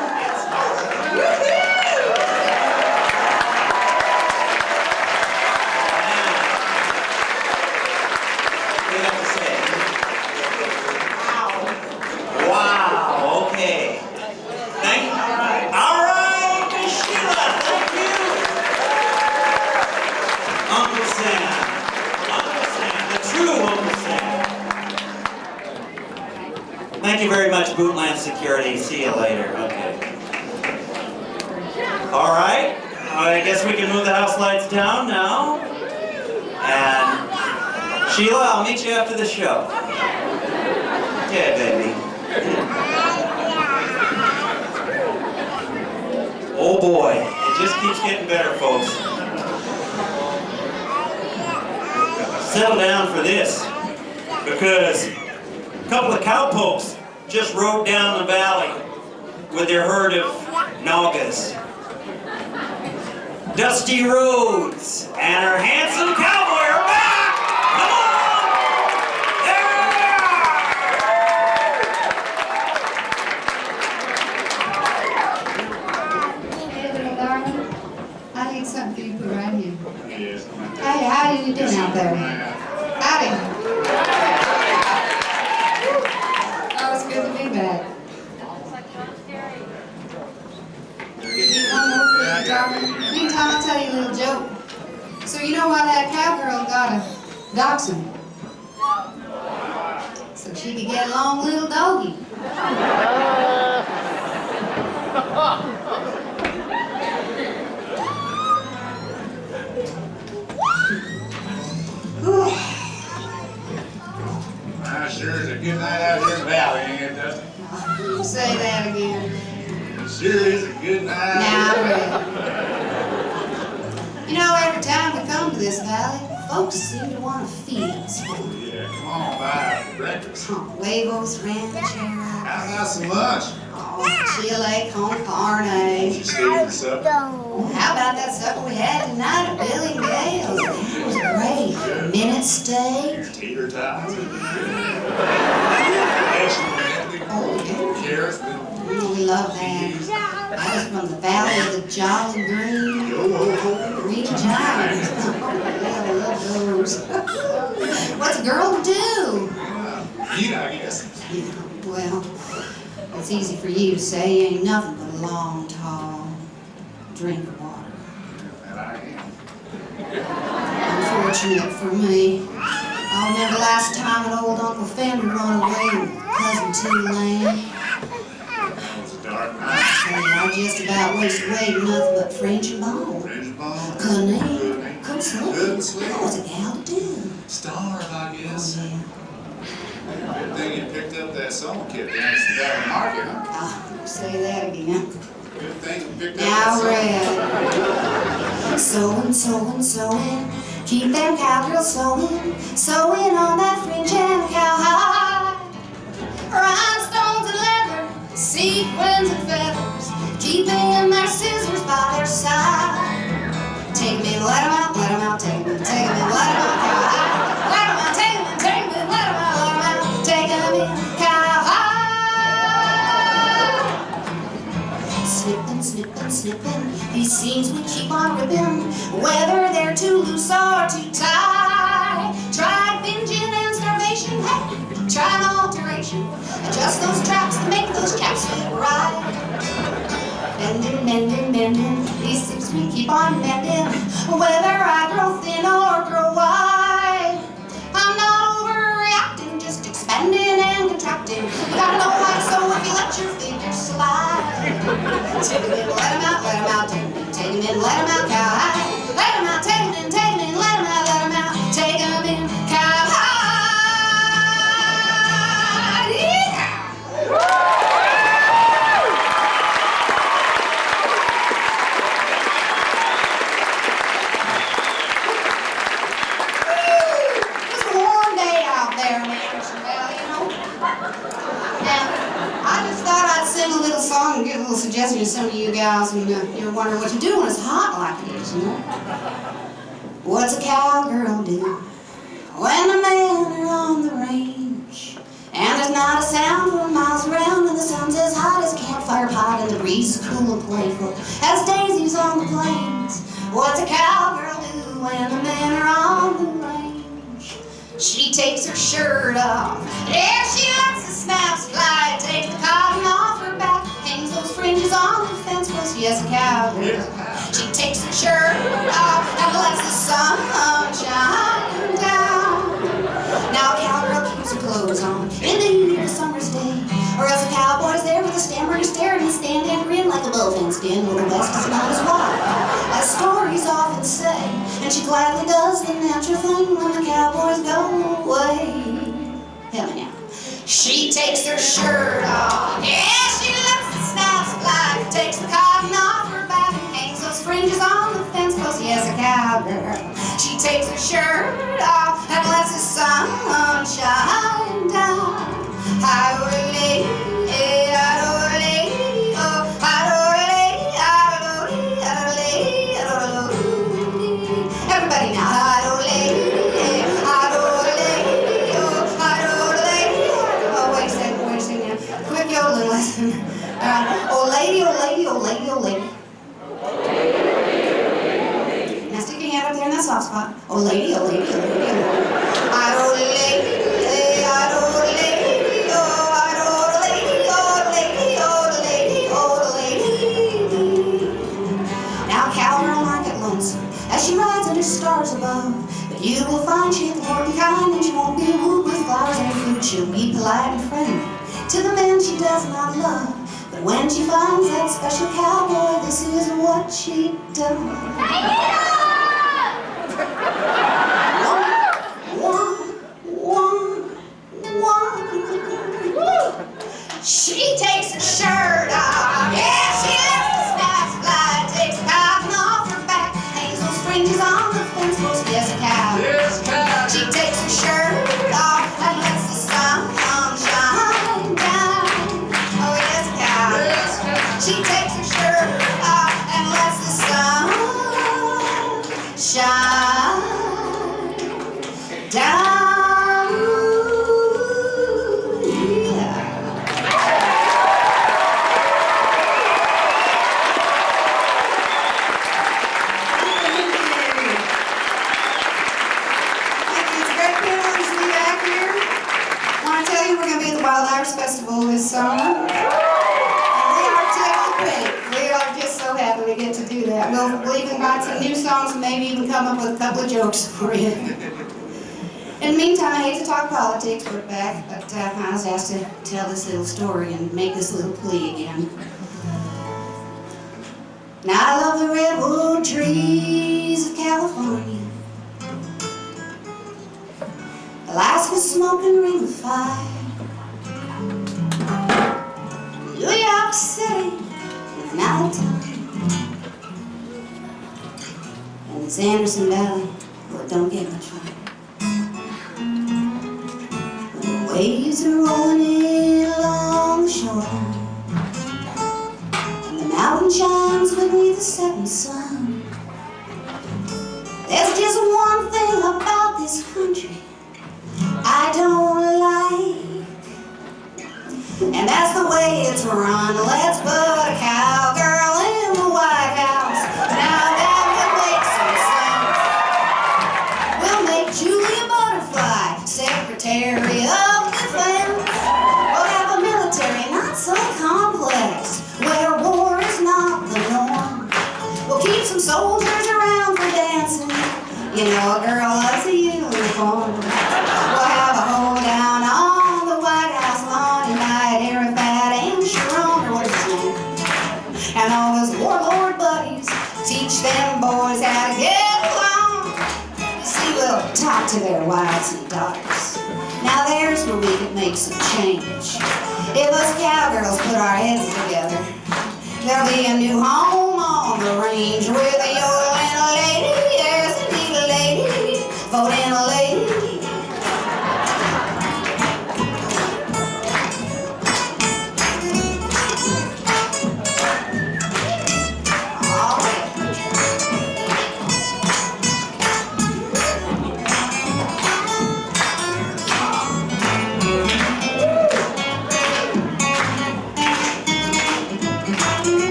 Wow, okay. Thank you. All right, Miss Sheila, thank you. Uncle Sam. Uncle Sam, the true Uncle Sam. Thank you very much, Bootland Security. See you later. Okay. All right. I guess we can move the house lights down now. And Sheila, I'll meet you after the show. Yeah, baby. Oh boy, it just keeps getting better, folks. Settle down for this, because a couple of cowpokes just rode down the valley with their herd of Nagas. Dusty Roads and her handsome cowboy are back! Come on! I need something for you right here. Hey, how are you doing out there? Howdy. Oh, it's good to be back. One more for you, darling. Meantime, I'll tell you a little joke. So you know why that cowgirl got a dachshund? So she could get along little doggy. Sure is a good night out here in the valley, ain't it, Dusty? Say that again. Sure is a good night. Now, you know, every time we come to this valley, folks seem to want to feed us. Yeah, come on by for breakfast. Huevos, rancheros. How about some lunch? Oh, chile con carne. You saving the supper? How about that supper we had tonight at Billy and Gail's? That was great. Minute steak. Tater tots. Carrots. Oh, we love that. I was from the valley of the Jolly Green. Green Giants. Yeah, we love those. What's a girl to do? Eat, I guess. Yeah, well, it's easy for you to say. You ain't nothing but a long, tall drink of water. And I am. Unfortunate for me. I remember last time an old Uncle Fender run away with cousin Tulane. It was a dark night. I just about wasted away to nothing but French and bone. Couldn't eat, couldn't sleep. What was a gal to do? Starve, I guess. Oh, yeah. Good thing you picked up that song kit down at the valley market, huh? Say that again. Good thing you picked up Now, that Red. Sewing, sewing, sewing. Keep them cowgirls sewing. Sewing on that fringe and cowhide. Rhinestones and leather, sequins and feathers. Keeping their scissors by their side. Take 'em in, let 'em out, take 'em in, let 'em out, cowhide. Let 'em out, take 'em in, let 'em out, take 'em in, cowhide. Snipping, snipping, snipping, these seams we keep on ripping, whether they're too loose or too tight. Tried binging and starvation, hey, tried alteration. Adjust those traps to make those chaps fit right. Bending, mending, mending, these seams we keep on mending, whether I grow thin or grow wide. I'm not overreacting, just expanding and contracting. You gotta know how to sew if you let your fingers slide. Take 'em in, let 'em out, take 'em in, let 'em out, cowhide. Let 'em out, take 'em in, let 'em out, take 'em in, cowhide. Yeah! It's a warm day out there in the Anderson Valley, you know. Now, little song and give a little suggestion to some of you gals, and you're wondering what to do when it's hot like it is, you know? What's a cowgirl do when the men are on the range? And there's not a sound for miles around, and the sun's as hot as campfire pot, and the breeze is cool and playful as daisies on the plains. What's a cowgirl do when the men are on the range? She takes her shirt off, yeah, she lets the snaps fly, takes the cotton off her back, hangs those fringes on the fence post. Yes, a cowgirl. She takes her shirt off and lets the sun shine down. Now a cowgirl keeps her clothes on in the heat of a summer's day, or else a cowboy's there with a stammer to stare and a stand-in grin like a bull fenced in where the west is not as wide as stories often say. And she gladly does the natural thing when the cowboys go away. Hell yeah. She takes her shirt off, yeah, she lets the snaps fly, takes the cotton off her back and hangs those fringes on the fence post. Yes, a cowgirl. She takes her shirt off and lets the sun shine down. Hi-do-lady, hi-do-lady, oh, hi-do-lady, hi-do-lady, hi-do-lady, hi-do-lady. Everybody now, hi-do-lady, hi-do-lady, oh, hi-do-lady. Oh, wait a second now. Quick yodeling lesson. Oh lady, oh lady, oh lady, oh lady. Now stick your hand up there in that soft spot. Oh lady, oh lady, oh lady, oh lady. Hi-do-lady, hi-do-lady, oh, hi-do-lady, oh lady, oh lady, oh lady. Now cowgirl might get lonesome as she rides under stars above, but you will find she'll be more kind, and she won't be wooed with flowers and food. She'll be polite and friendly to the men she does not love. But when she finds that special cowboy, this is what she does. She takes her shirt off, yeah, she lets the snaps fly, takes the cotton off her back, hangs those fringes on the fence post. Yes, a cow. Yes, cow. She takes her shirt off and lets the sun shine down. Oh, yes, a cow. Yes, cow. She takes her shirt off and lets the sun shine down. Festival this summer. And we are tickled pink. We are just so happy we get to do that. We'll even write some new songs and maybe even come up with a couple of jokes for you. In the meantime, I hate to talk politics, we're back, but I was asked to tell this little story and make this little plea again. Now I love the redwood trees of California, Alaska's smoking ring of fire, New York City is now the time, and this Anderson Valley, well, it don't get much fire. When the waves are rolling in along the shore, and the mountain shines beneath the setting sun, there's just one thing about this country I don't like, and that's the way it's run. Let's put a cowgirl in the White House. Now that would make some sense. We'll make Julia Butterfly Secretary of Defense. We'll have a military not so complex, where war is not the norm. We'll keep some soldiers around for dancing. You know, a girl loves a uniform. We'll have a hold down on the White House lawn tonight. Arafat and Sharon, or what's his name? And all those warlord buddies, teach them boys how to get along. You see, we'll talk to their wives and daughters. Now there's where we could make some change. If us cowgirls put our heads together, there'll be a new home on the range with a yodel and a lady. Yes, indeed a lady. Vote in a lady.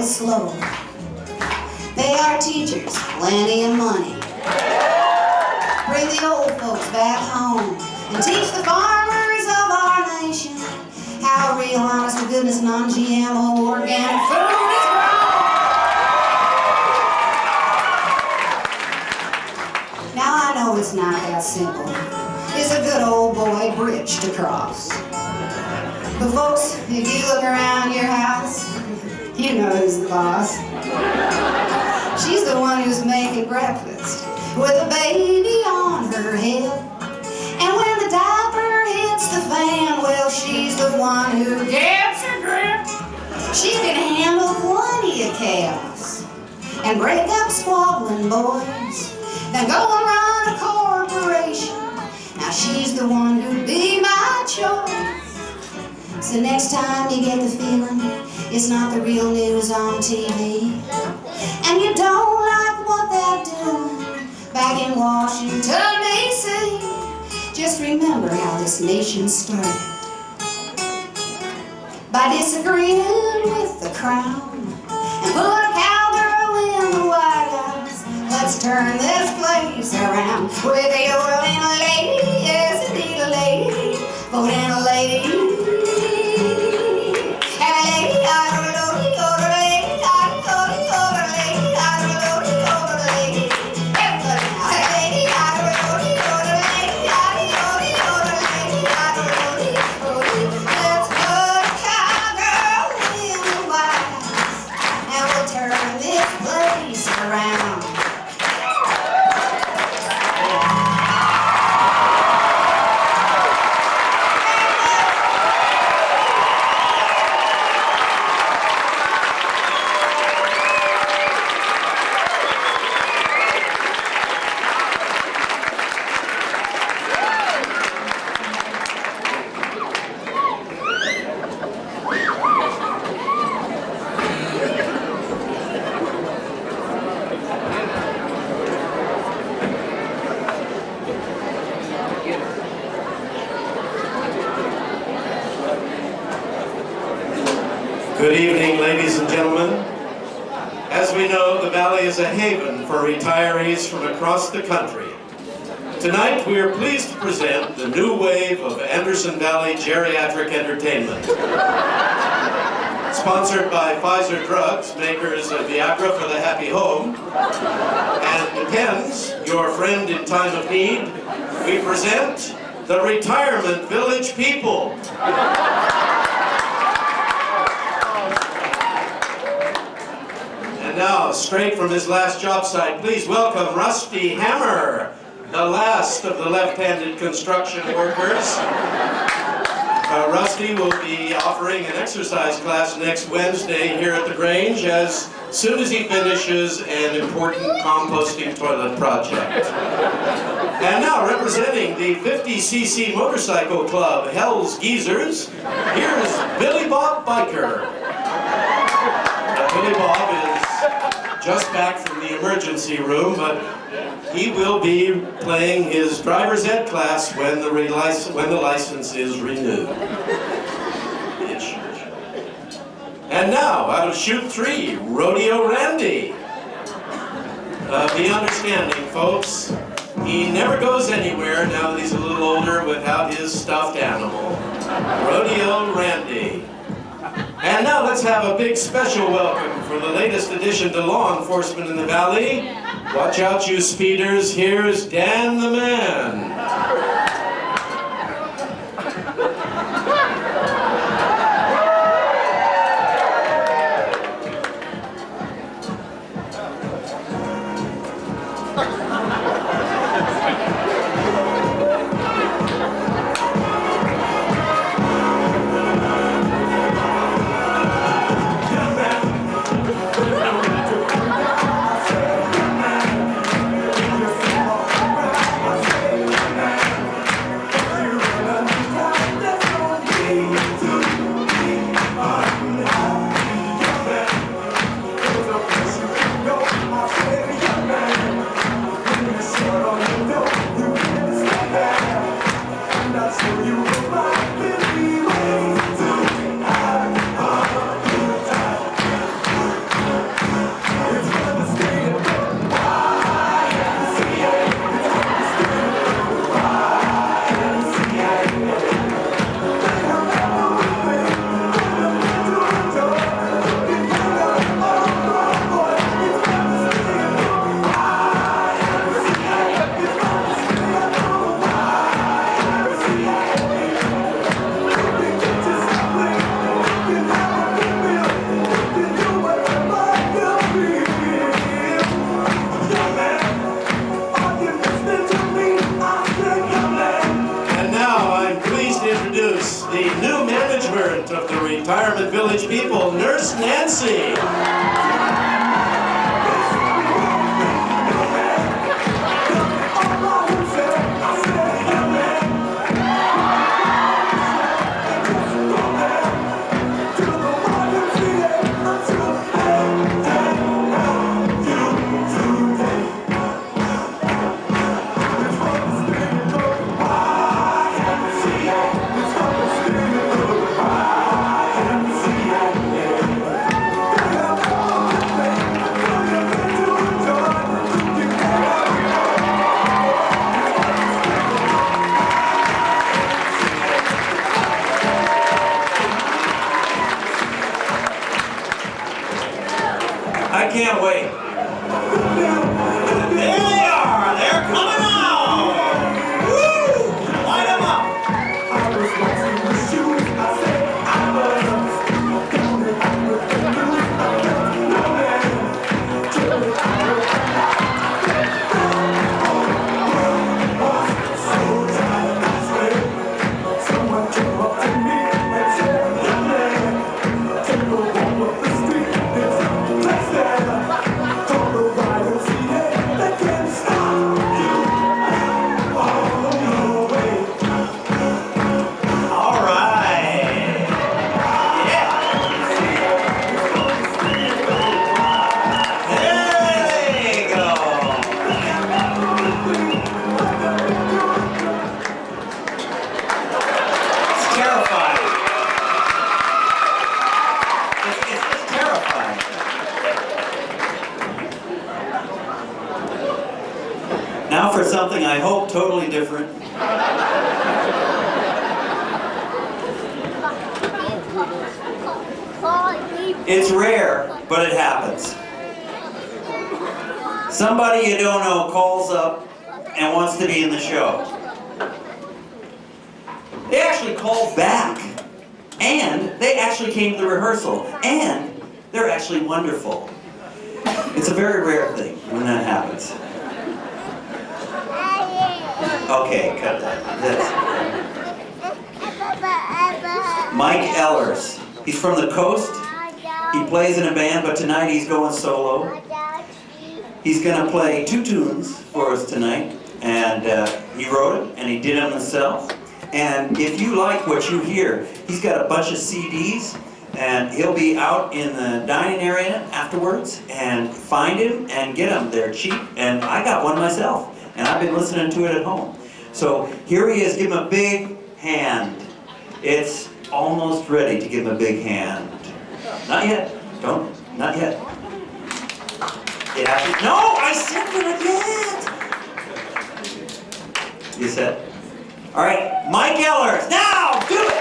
slow. Pay our teachers plenty of money. Bring the old folks back home and teach the farmers of our nation how real, honest to goodness, non-GMO organic food is grown. Now I know it's not that simple. It's a good old boy bridge to cross. But folks, if you look around your house, you know who's the boss. She's the one who's making breakfast with a baby on her head. And when the diaper hits the fan, well, she's the one who gets her grip. She can handle plenty of chaos and break up squabbling boys, then go and run a corporation. Now she's the one who'd be my choice. So next time you get the feeling it's not the real news on TV, and you don't like what they're doing back in Washington, D.C., just remember how this nation started. By disagreeing with the crown and put a cowgirl in the White House. Let's turn this place around with a yodeling lady, yes indeed a lady, voting a lady. Good evening, ladies and gentlemen. As we know, the Valley is a haven for retirees from across the country. Tonight, we are pleased to present the new wave of Anderson Valley geriatric entertainment. Sponsored by Pfizer Drugs, makers of Viagra for the happy home, and Depends, your friend in time of need, we present the Retirement Village People. And now, straight from his last job site, please welcome Rusty Hammer, the last of the left-handed construction workers. Rusty will be offering an exercise class next Wednesday here at the Grange as soon as he finishes an important composting toilet project. And now, representing the 50cc motorcycle club, Hell's Geezers, here's Billy Bob Biker. Billy Bob is just back from the emergency room, but he will be playing his driver's ed class when the license is renewed. And now, out of chute 3, Rodeo Randy. Be understanding, folks. He never goes anywhere now that he's a little older without his stuffed animal. Rodeo Randy. And now let's have a big special welcome for the latest addition to law enforcement in the Valley. Watch out, you speeders. Here's Dan the Man. Nurse Nancy. I can't wait. There they are. They're coming out. Woo! Light them up. Now for something I hope totally different. It's rare, but it happens. Somebody you don't know calls up and wants to be in the show. They actually called back, and they actually came to the rehearsal, and they're actually wonderful. It's a very rare thing when that happens. Okay, cut that. Mike EHLERS. He's from the coast. He plays in a band, but tonight he's going solo. He's going to play 2 tunes for us tonight, and he wrote it, and he did them himself. And if you like what you hear, he's got a bunch of CDs, and he'll be out in the dining area afterwards, and find him and get them. They're cheap, and I got one myself, and I've been listening to it at home. So here he is. Give him a big hand. It's almost ready to give him a big hand. Not yet. Don't. Not yet. It has to. No! I said not yet! You said? All right. Mike EHLERS. Now! Do it!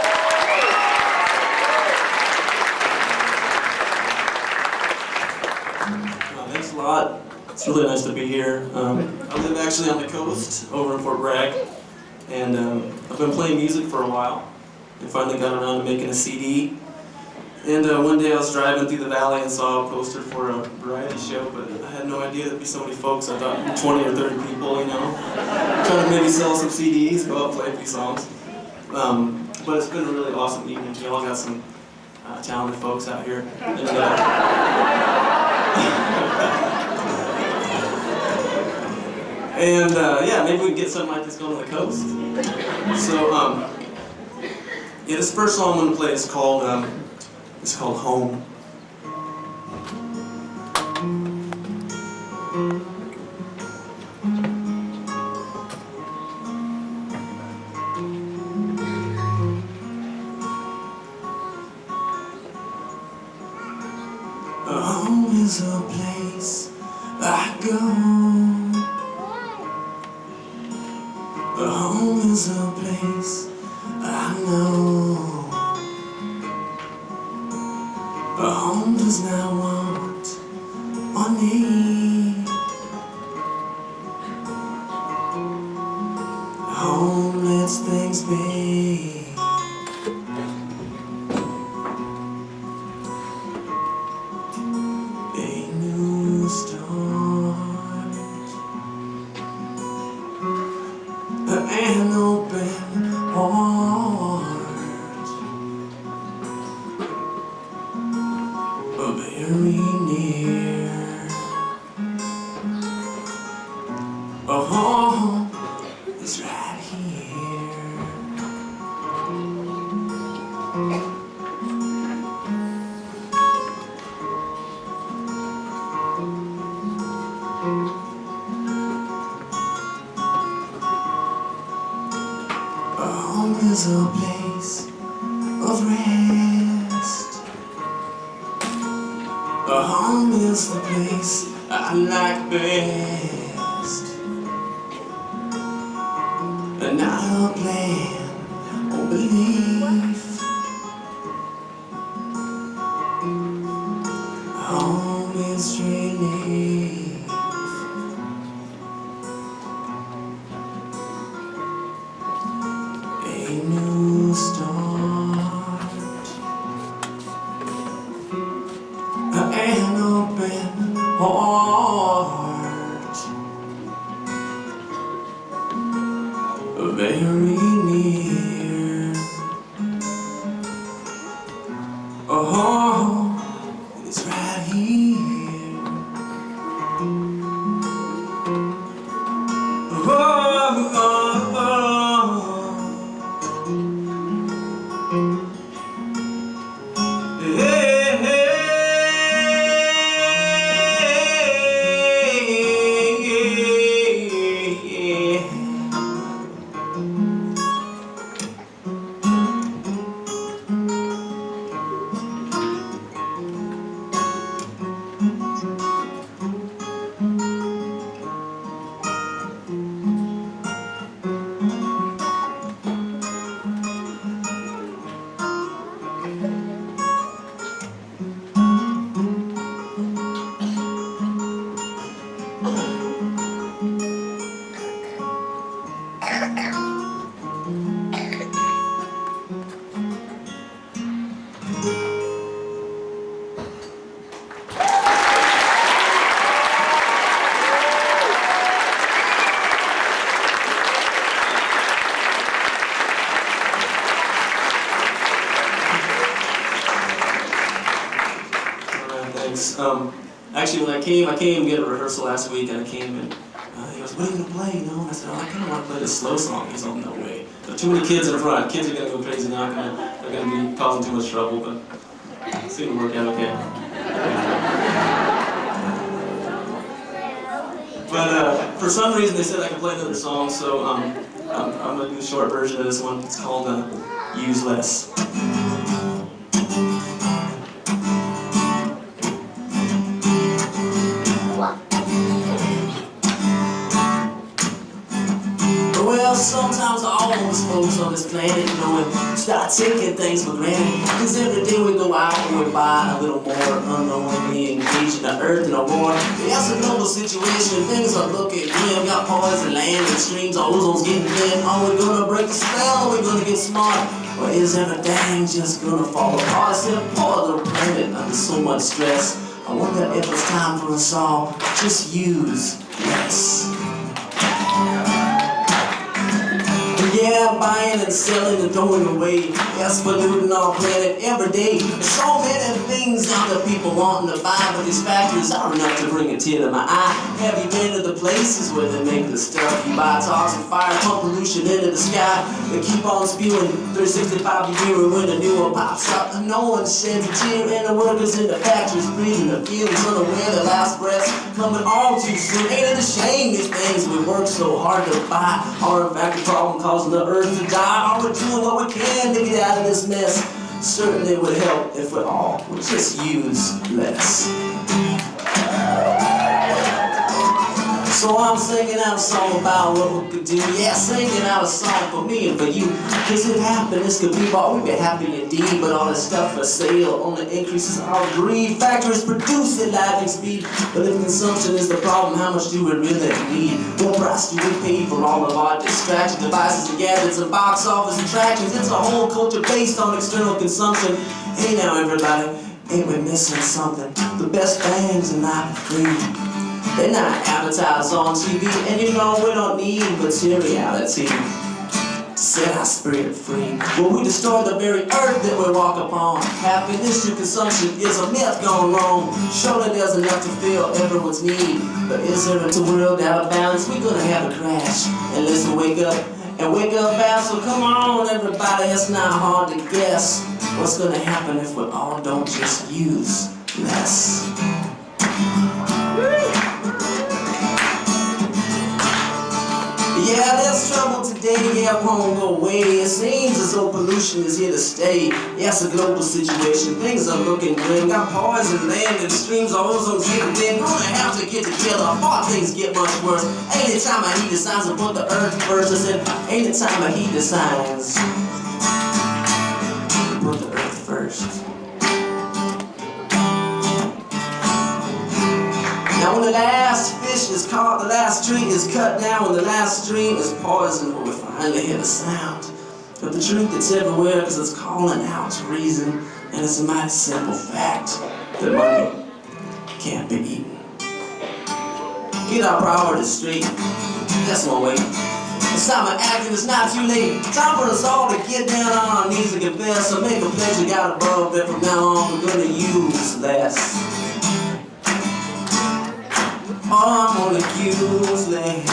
Thanks a lot. It's really nice to be here. I live actually on the coast, over in Fort Bragg, and I've been playing music for a while, and finally got around to making a CD. And one day I was driving through the valley and saw a poster for a variety show, but I had no idea there'd be so many folks. I thought 20 or 30 people, you know, trying to maybe sell some CDs, go out and play a few songs. But it's been a really awesome evening. You all got some talented folks out here. And yeah, maybe we can get something like this going on the coast. So, yeah, this first song I'm going to play is called Home. Home is a place I go. Home is a place I know. Home does not want or need. Home lets things be. A new start. An open heart. very near. Home is right here. Home is a place of rest. Home is the place I like best. Not a plan or belief. Home is relief. A new start. An open heart. Very near. Oh, it's right here. Oh, oh, oh. Hey, hey, yeah. Actually, when I came to get a rehearsal last week, and I came and he goes, "What are you gonna play?" You know, and I said, "Oh, I kind of want to play this slow song." He's like, "No way. There are too many kids in the front. Kids are gonna go crazy now. They're gonna be causing too much trouble." But it seemed to work out okay. But for some reason, they said I could play another song, so I'm gonna do a short version of this one. It's called "Use Less." Well, sometimes all of us folks on this planet, you know, and start taking things for granted. Cause every day we go out and we buy a little more unknowingly engaged in the earth in a war. It's a noble situation, things are looking grim. Got poison land and streams, ozone's getting thin. Are we gonna break the spell? Are we gonna get smart? Or is everything just gonna fall apart? It's a poor little planet under so much stress. I wonder if it's time for us all to just use less. Yeah, buying and selling and throwing away. Yes, polluting our planet every day. There's so many things out there people wanting to buy, but these factories are enough to bring a tear to my eye. Have you been to the places where they make the stuff you buy? Toxic fire, pump pollution into the sky. They keep on spewing 365 degree when a new one pops up. And no one sheds a tear, and the workers in the factories breathing the fumes, unaware their last breaths coming all too soon. Ain't it a shame these things we work so hard to buy are in fact a problem causing the earth to die? Are we doing what we can to get out of this mess? Certainly would help if we all would just use less. So I'm singing out a song about what we could do. Yeah, singing out a song for me and for you. Cause if happiness could be bought, we'd be happy indeed. But all this stuff for sale only increases our greed. Factories produce at lightning speed. But if consumption is the problem, how much do we really need? What price do we pay for all of our distraction devices and gadgets and box office attractions? It's a whole culture based on external consumption. Hey now everybody, ain't we missing something? The best things are not free. They're not advertised on TV, and you know we don't need materiality to set our spirit free. When we destroy the very earth that we walk upon, happiness through consumption is a myth gone wrong. Surely there's enough to fill everyone's need, but is there a world out of balance? We're gonna have a crash unless we wake up fast. So come on everybody, it's not hard to guess what's gonna happen if we all don't just use less. Yeah, there's trouble today, yeah, it won't go away. It seems as though pollution is here to stay. Yeah, it's a global situation, things are looking grim. Got poison land and streams, our ozone's getting thin. Gonna have to get together before things get much worse. Ain't it time he decides to put the earth first? I said, ain't it time he decides to put the earth first? Now when the last fish is caught, the last tree is cut down, when the last stream is poisoned, when we finally hear the sound of the truth that's everywhere, because it's calling out to reason, and it's a mighty simple fact that money can't be eaten. Get our priorities straight, that's one way. It's time of acting, it's not too late. Time for us all to get down on our knees and confess, so make a pledge you got above that from now on we're gonna use less. I'm gonna use less.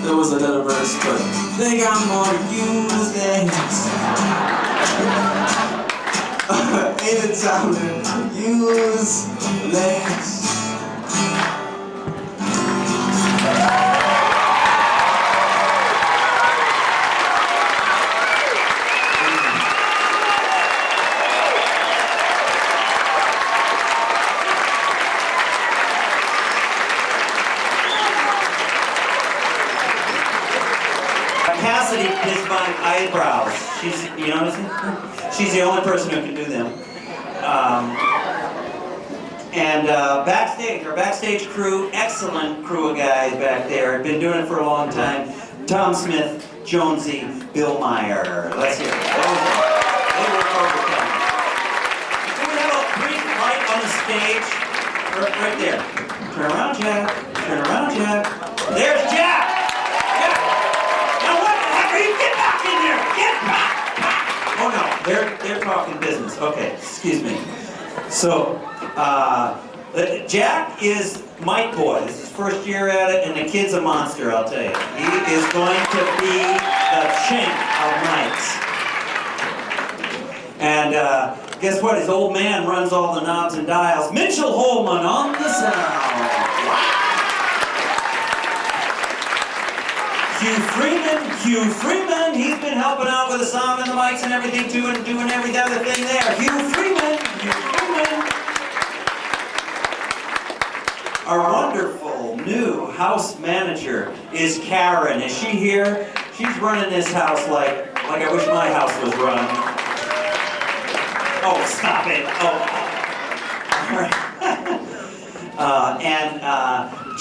There was another verse, but I think I'm gonna use less. Ain't it time to use less? Cassidy is my eyebrows. She's, you know what I'm saying? She's the only person who can do them. Backstage, our backstage crew, excellent crew of guys back there. Been doing it for a long time. Tom Smith, Jonesy, Bill Meyer. Let's hear it. They work overtime. Can we have a brief light on the stage? Right there. Turn around, Jack. Turn around, Jack. There's Jack! Get back in there! Get back! Oh no, they're talking business. Okay, excuse me. So, Jack is Mike Boy. This is his first year at it, and the kid's a monster, I'll tell you. He is going to be the chink of Mike's. And guess what? His old man runs all the knobs and dials. Mitchell Holman on the sound. Hugh Freeman, he's been helping out with the sound and the mics and everything too, and doing every other thing there. Hugh Freeman. Our wonderful new house manager is Karen. Is she here? She's running this house like I wish my house was run. Oh, stop it. Oh.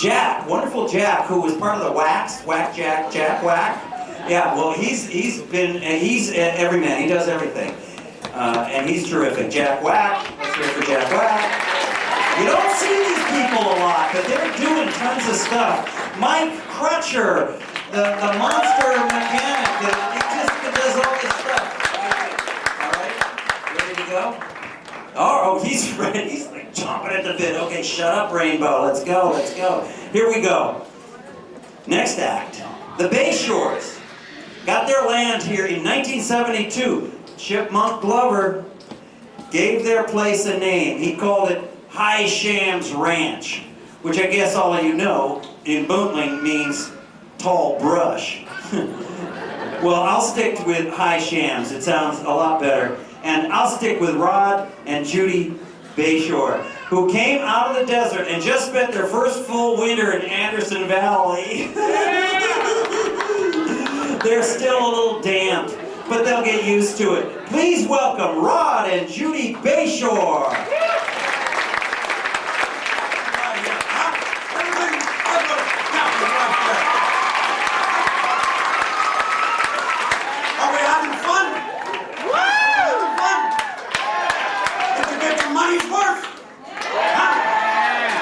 Jack, wonderful Jack, who was part of the Whack Jack. Yeah, well, he's every man. He does everything, and he's terrific. Jack Whack. Let's hear it for Jack Whack. You don't see these people a lot, but they're doing tons of stuff. Mike Crutcher, the monster mechanic, that does all this stuff. All right, ready to go? Oh, he's ready. He's like chomping at the bit. Okay, shut up, Rainbow. Let's go. Here we go. Next act. The Bayshores got their land here in 1972. Chipmunk Glover gave their place a name. He called it High Shams Ranch, which I guess all of you know in Bootling means tall brush. Well, I'll stick with High Shams. It sounds a lot better. And I'll stick with Rod and Judy Bayshore, who came out of the desert and just spent their first full winter in Anderson Valley. They're still a little damp, but they'll get used to it. Please welcome Rod and Judy Bayshore. Are we having fun?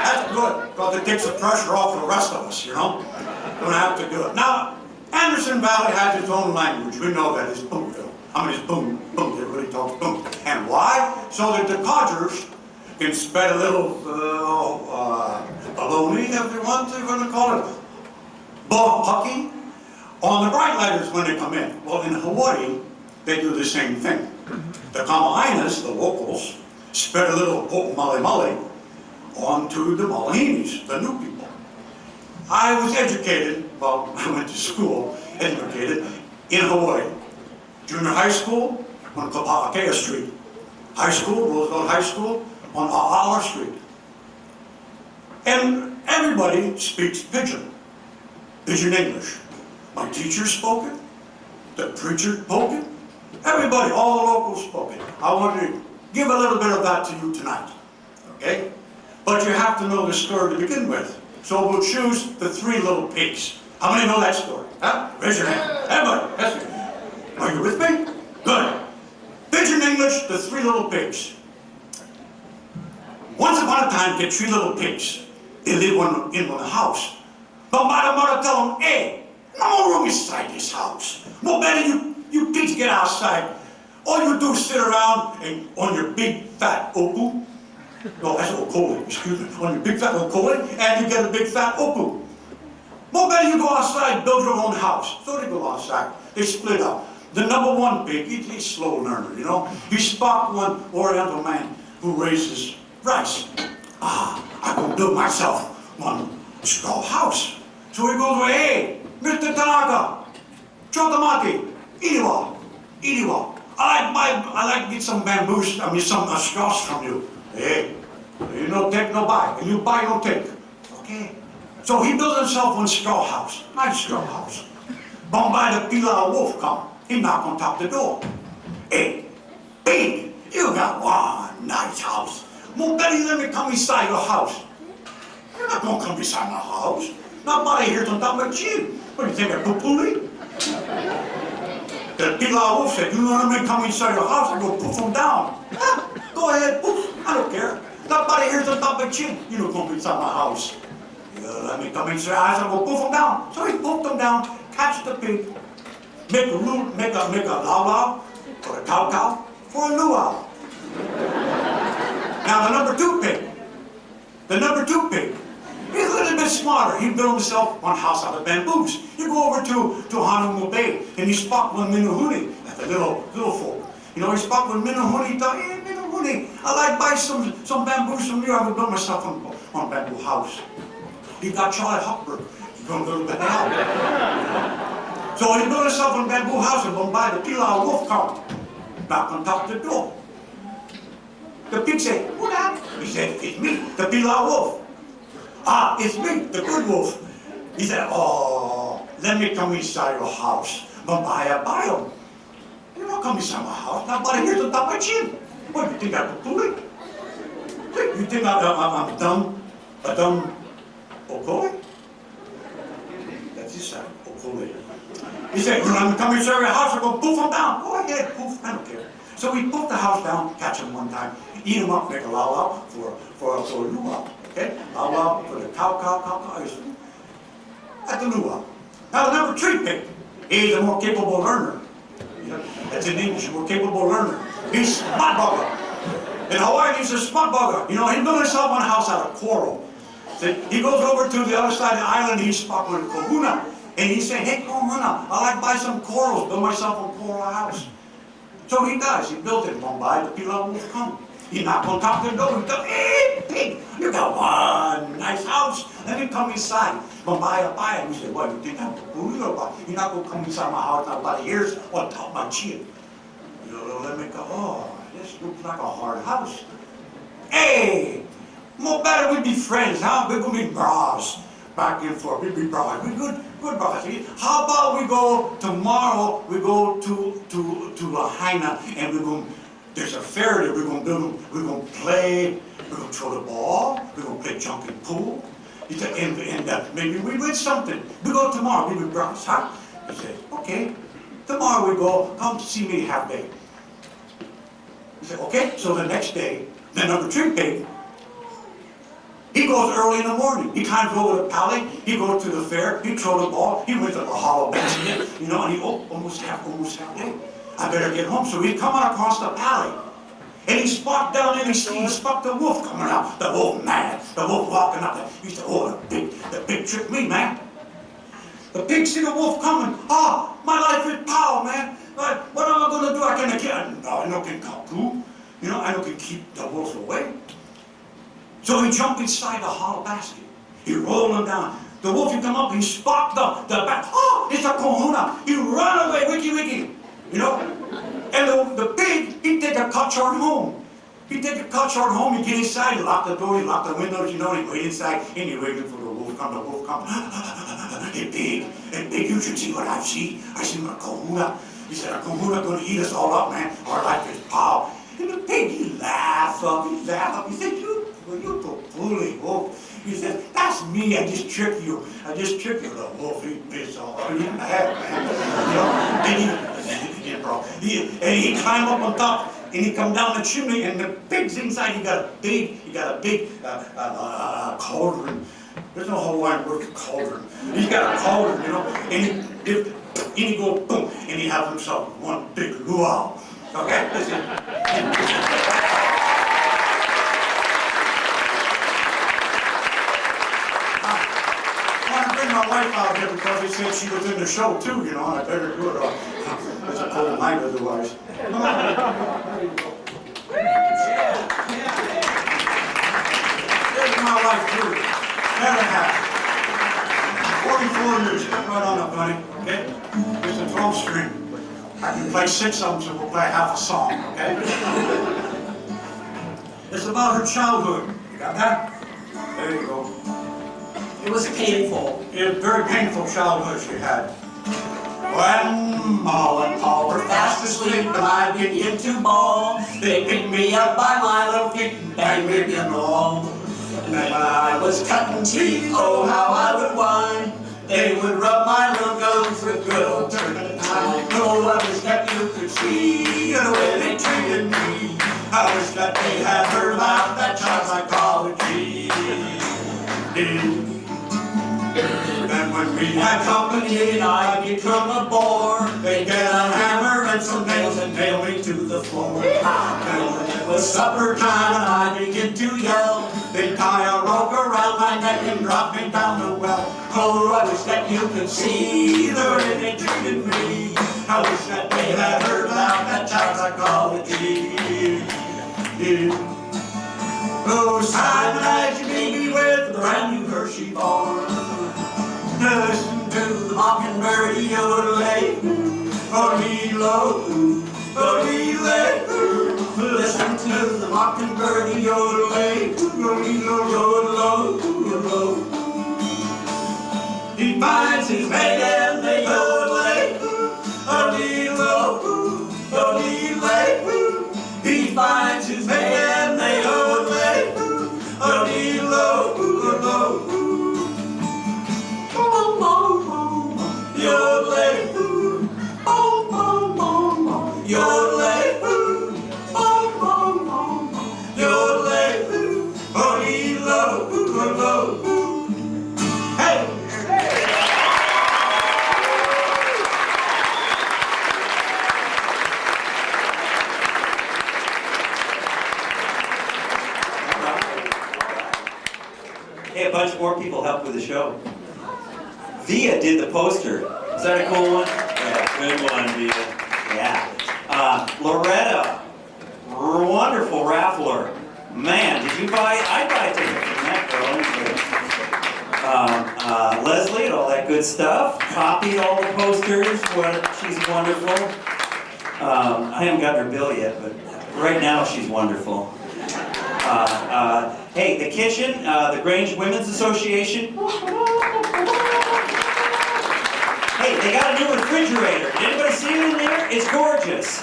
That's good, because it takes the pressure off the rest of us, you know? Don't have to do it. Now, and Anderson Valley has its own language. We know that it's Boomville. I mean, it's boom, boom. Everybody talks boom. And why? So that the codgers can spread a little baloney, if you want to call it, pucky, on the bright lighters when they come in. Well, in Hawaii, they do the same thing. The Kamainas, the locals, spread a little mali onto the Malahinis, the new people. I was educated, well, I went to school, educated, in Hawaii. Junior high school on Kapa'akea Street. High school, Roosevelt High School, on A'ala Street. And everybody speaks Pidgin, Pidgin English. My teacher spoke it, the preacher spoke it, everybody, all the locals spoke it. I wanted to give a little bit of that to you tonight, okay? But you have to know the story to begin with. So we'll choose the 3 little pigs. How many know that story? Huh? Raise your hand. Everybody, yes. Are you with me? Good. Pidgin English, the 3 little pigs. Once upon a time, get 3 little pigs. They live in one house. But my mother tell them, hey, no more room inside this house. No better you pigs get outside. All you do is sit around and on your big fat opu. No, that's okole, excuse me. On your big fat okole, and you get a big fat opu. More better you go outside, build your own house. So they go outside. They split up. The number 1 pig, he's a slow learner, you know. He spot one Oriental man who raises rice. I can build myself one straw house. So he goes, hey, Mr. Tanaka, chotamati, iriwa. I like to get some bamboos, some straws from you. Hey, you no take, no buy. And you buy, no take. Okay. So he built himself one straw house, nice straw house. By the Pila wolf come. He knocked on top of the door. Hey, pig, you got one nice house. More better you let me come inside your house. You're not gonna come inside my house. Nobody here to top my chin. What do you think, a pupuli? The Pila wolf said, you let me come inside your house and go poof them down. Go ahead, poof, I don't care. Nobody here to top my chin. You don't come inside my house. You let me come inside your house and go poof them down. So he poofed them down, catch the pig. Make a lau for a cow for a luau. Now the number 2 pig, he's a little bit smarter. He built himself one house out of bamboos. You go over to Honolulu Bay and you spot one Minuhuni, that's the little folk. You know, he spot one Minuhuni, hey Minuhuni, I like buy some bamboos from you. I will build myself one bamboo house. He got Charlie Huckberg. He's going a little bit out. So he built himself a bamboo house and went by the Pila wolf come. Knock on top of the door. The pig said, what happened? He said, it's me, the Pila wolf. It's me, the good wolf. He said, oh, let me come inside your house. Buy him. You don't come inside my house. Nobody here to top my chin. What, you think I'm a bully? You think I'm dumb? A dumb okole? That's his side, okole. He said, when I'm coming to your house, I'm going to poof him down. Go ahead, poof, I don't care. So we poofed the house down, catch him one time, eat him up, make a lau for a luau. Okay? Lau for the cow. At the luau. Now the number 3 pig, he's a more capable learner. You know, that's in English, a more capable learner. He's smart bugger. In Hawaii, he's a smart bugger. You know, he built himself one house out of coral. So he goes over to the other side of the island, he's spot with a kahuna. And he said, hey, Kahuna, I like to buy some corals, build myself a coral house. So he does, he built it. By the Pila wolf come. He knocked on top of the door, he goes, hey, pig, you got one nice house. Let me come inside. Buy it. He said, what, you think I'm a fool? You're not going to come inside my house, not about ears on top of my chin. You know, let me go, oh, this looks like a hard house. Hey, more better we be friends, huh? We're going to be bras. Back and forth, we be bras. We good bras. How about we go tomorrow, we go to Lahaina and we're going, there's a fair that we're going to build, we're going to play, we're going to throw the ball, we're going to play junking pool. He said, and maybe we win something. We go tomorrow, we be bras, huh? He said, okay. Tomorrow we go, come see me half day. He said, okay. So the next day, the number 3 pig, he He goes early in the morning. He climbs over the Ballet. He goes to the fair. He throws the ball. He wins a hollow basket. You know, and he, almost half day. I better get home. So he's coming across the Ballet. And he spot down there and he spot the wolf coming out. The wolf mad. The wolf walking up there. He said, oh, the big tricked me, man. The pig see the wolf coming. Oh, my life is power, man. What am I going to do? I can cuckoo. You know, I can keep the wolf away. So he jumped inside the hollow basket. He rolled him down. The wolf, he come up, he spot the back. Oh, it's a kahuna. He run away, wiki. You know? And the pig, he take a cut short home. He take a cut short home, he get inside, he lock the door, he lock the windows, you know, he wait inside, and he waiting for the wolf come. Hey pig, you should see what I see. I see a kahuna. He said, a kahuna gonna eat us all up, man. Our life is power. And the pig, he laughed up. He said, you fooling wolf. He said, that's me, I just tricked you. The wolf, he pissed off. He mad, man. You know, and he climbed up on top, and he come down the chimney, and the pig's inside. He got a big cauldron. There's no Hawaiian word for cauldron. He's got a cauldron, you know, and he go boom, and he have himself one big luau. Okay, listen. My wife out here because they said she was in the show too, you know, and I better do it. It's a cold night otherwise. There's my wife too. Never happened. 44 years. Step right on up, honey. Okay? It's a 12 string. I can play 6 of them, so we'll play half a song. Okay? It's about her childhood. You got that? There you go. It was painful. It was a very painful childhood she had. When Ma and Pa were fast asleep and I began to bawl, they picked me up by my little feet and banged me in the wall. And then when I was cutting teeth, oh how I would whine. They would rub my little gums with good old turpentine. Oh, I wish that you could see the way they treated me. I wish that they had heard about that child psychology. And when we had company and I become a bore, they get a hammer and some nails and nail me to the floor. And when it was supper time and I begin to yell, they tie a rope around my neck and drop me down the well. Oh, I wish that you could see the way they treated me. I wish that they had heard about that child psychology. Oh, Simon, as you beat me with a brand new Hershey bar. Listen to the mockingbird yodelay, oh-lee-lo, oh-lee-lay. Listen to the mockingbird yodelay, oh-lee-lo, yodelo. He finds his mate and they yodelay, oh-lee-lo, oh-lee-lay. He finds his mate and they yodelay, oh-lee-lo, oh-lee-lo. Yodelay, boom, boom, boom, yodelay, boom, boom, boom, yodelay, boom, oh-lee-lo, oh-lo. Hey! Hey, a bunch more people helped with the show. Via did the poster. Is that a cool one? Yeah, good one, Via. Yeah. Loretta, wonderful raffler. Man, did you buy? I buy a ticket from that girl. Leslie and all that good stuff. Copied all the posters. She's wonderful. I haven't got her bill yet, but right now she's wonderful. Hey, the kitchen, the Grange Women's Association. Hey, they got a new refrigerator. Did anybody see it in there? It's gorgeous.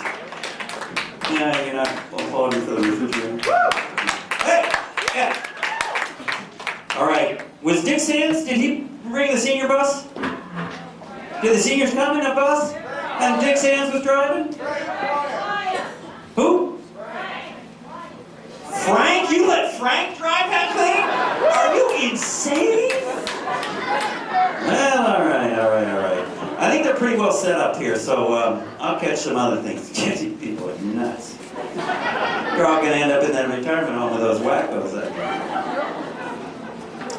Yeah, you're not applauding for the refrigerator. Hey, yeah. All right. Was Dick Sands, did he bring the senior bus? Did the seniors come in a bus? And Dick Sands was driving? Who? Frank? You let Frank drive that thing? Are playing safe? Well, all right. I think they're pretty well set up here, so I'll catch some other things. These people are nuts. You're all gonna end up in that retirement home with those wackos.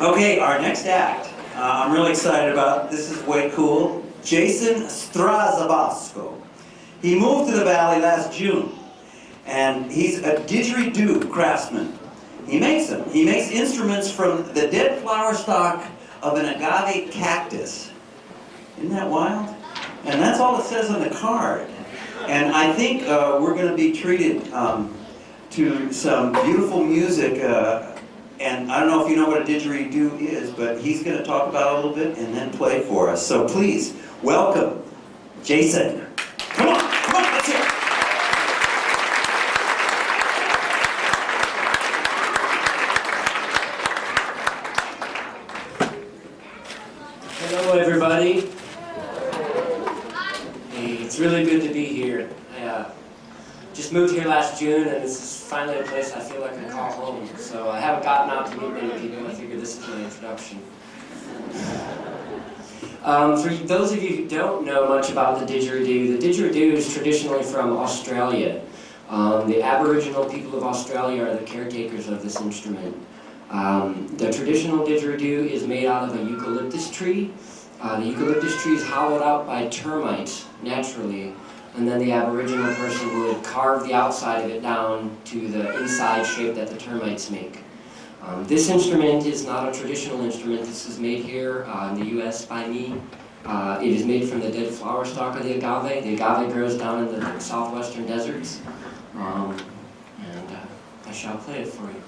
Okay, our next act, I'm really excited about. This is way cool. Jason Strazabasco. He moved to the Valley last June, and he's a didgeridoo craftsman. He makes them. He makes instruments from the dead flower stalk of an agave cactus. Isn't that wild? And that's all it says on the card. And I think we're going to be treated to some beautiful music. And I don't know if you know what a didgeridoo is, but he's going to talk about it a little bit and then play for us. So please, welcome Jason. Come on, let's hear it. Hello, everybody. Hey, it's really good to be here. I just moved here last June, and this is finally a place I feel like I call home. So I haven't gotten out to meet many people. I figured this is my introduction. For those of you who don't know much about the didgeridoo is traditionally from Australia. The Aboriginal people of Australia are the caretakers of this instrument. The traditional didgeridoo is made out of a eucalyptus tree. The eucalyptus tree is hollowed out by termites naturally, and then the Aboriginal person would carve the outside of it down to the inside shape that the termites make. This instrument is not a traditional instrument. This is made here in the U.S. by me. It is made from the dead flower stalk of the agave. The agave grows down in the southwestern deserts. And I shall play it for you.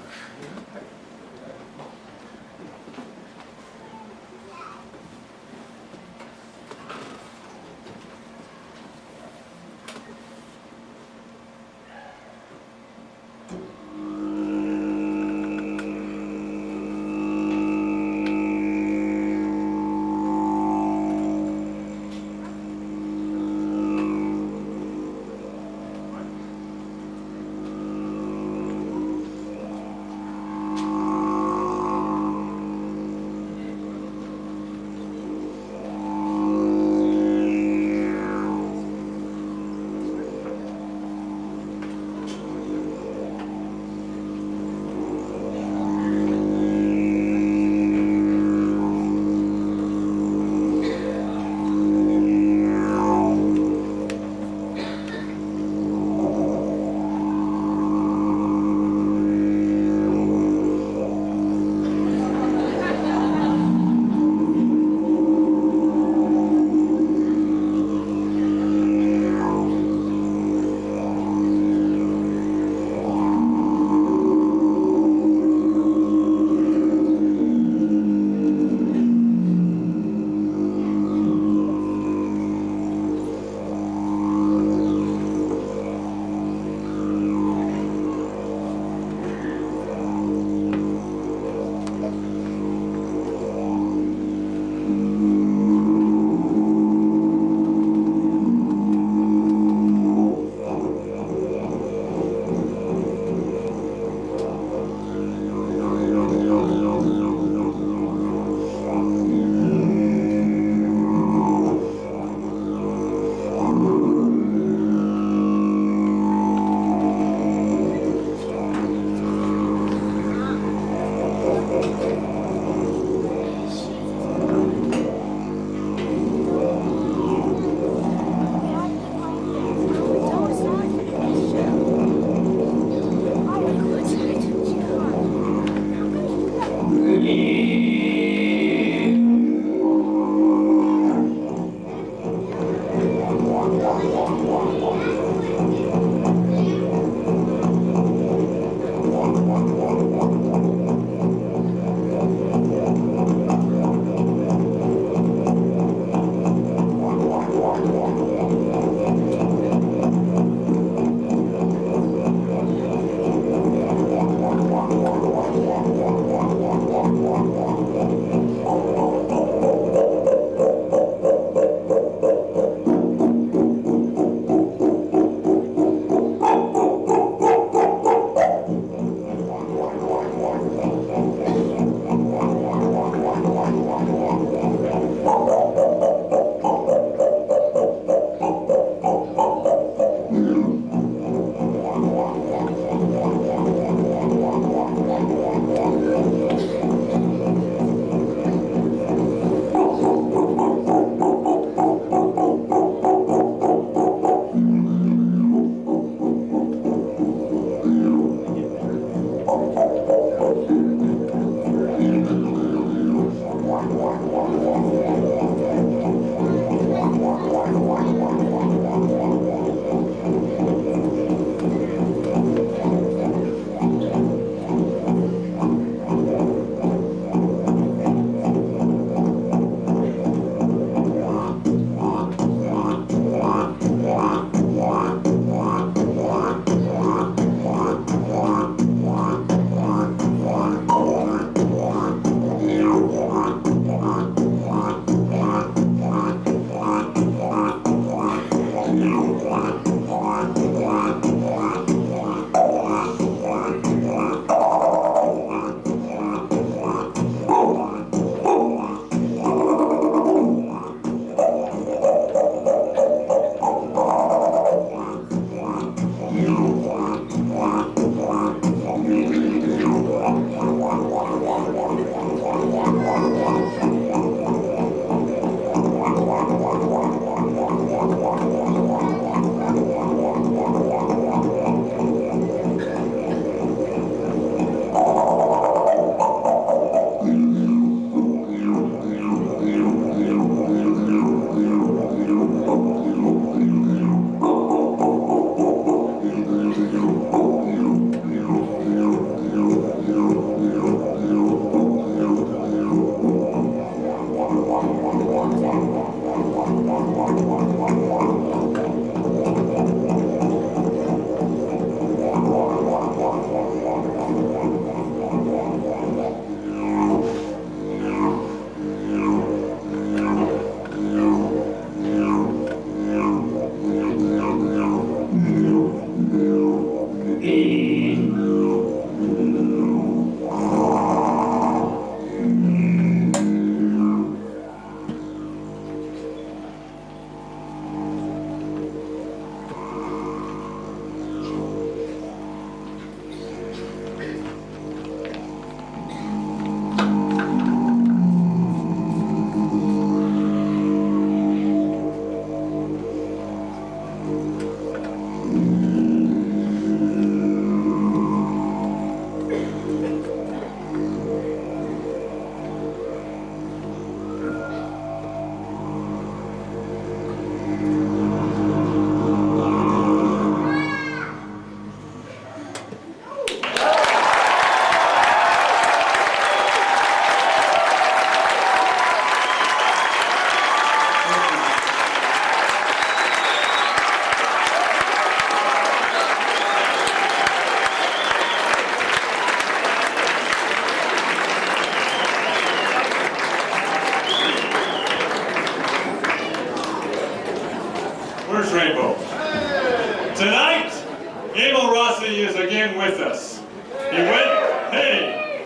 with us.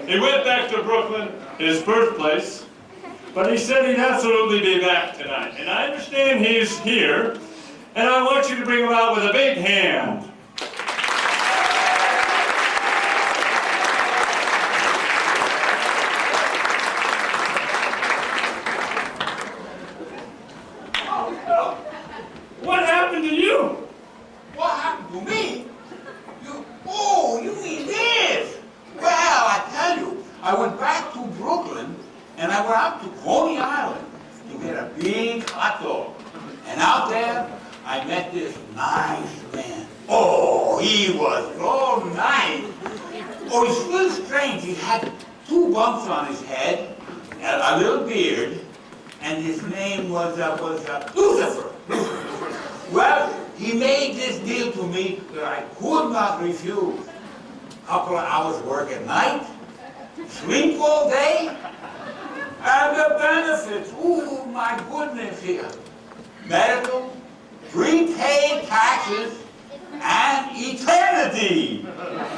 He went back to Brooklyn, his birthplace, but he said he'd absolutely be back tonight. And I understand he's here, and I want you to bring him out with a big hand. What happened to you? What happened to me? You mean this? Well, I tell you, I went back to Brooklyn and I went out to Coney Island to get a big hot dog. And out there, I met this nice man. Oh, he was so nice. Oh, it's really strange. He had 2 bumps on his head, and a little beard, and his name was Lucifer. Well, he made this deal to me that I could not refuse. Couple of hours work at night, sleep all day, and the benefits, ooh, my goodness here. Medical, prepaid taxes, and eternity.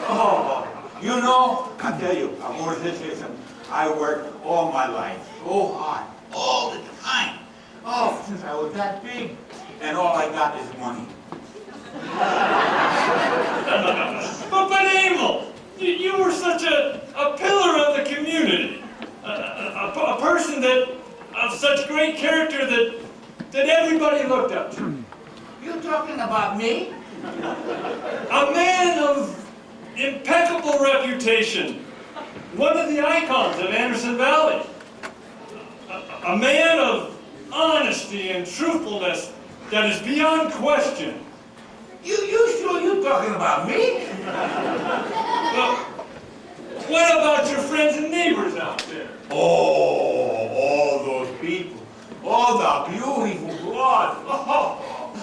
Oh, you know, I tell you, I'm going to say something. I worked all my life so hard, all the time. Oh, since I was that big, and all I got is money. But Emil, you were such a pillar of the community, a person that of such great character that everybody looked up to. You talking about me? A man of impeccable reputation, one of the icons of Anderson Valley, a man of honesty and truthfulness that is beyond question. You sure you talking about me? Well, what about your friends and neighbors out there? Oh, all those people, all the beautiful blood. Oh,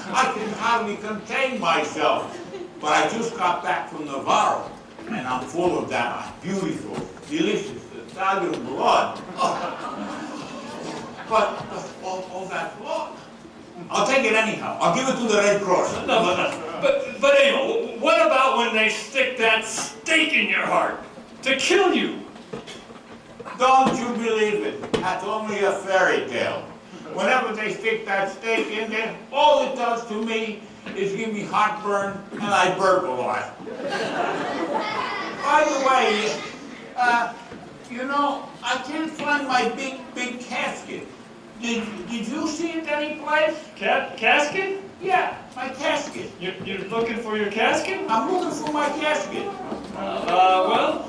I can hardly contain myself. But I just got back from Navarro, and I'm full of that beautiful, delicious Italian blood. Oh. But all that blood, I'll take it anyhow. I'll give it to the Red Cross. But Emil, what about when they stick that stake in your heart to kill you? Don't you believe it? That's only a fairy tale. Whenever they stick that stake in there, all it does to me is give me heartburn and I burp a lot. By the way, you know, I can't find my big casket. Did you see it anyplace? Casket? Yeah, my casket. You're looking for your casket? I'm looking for my casket. Well.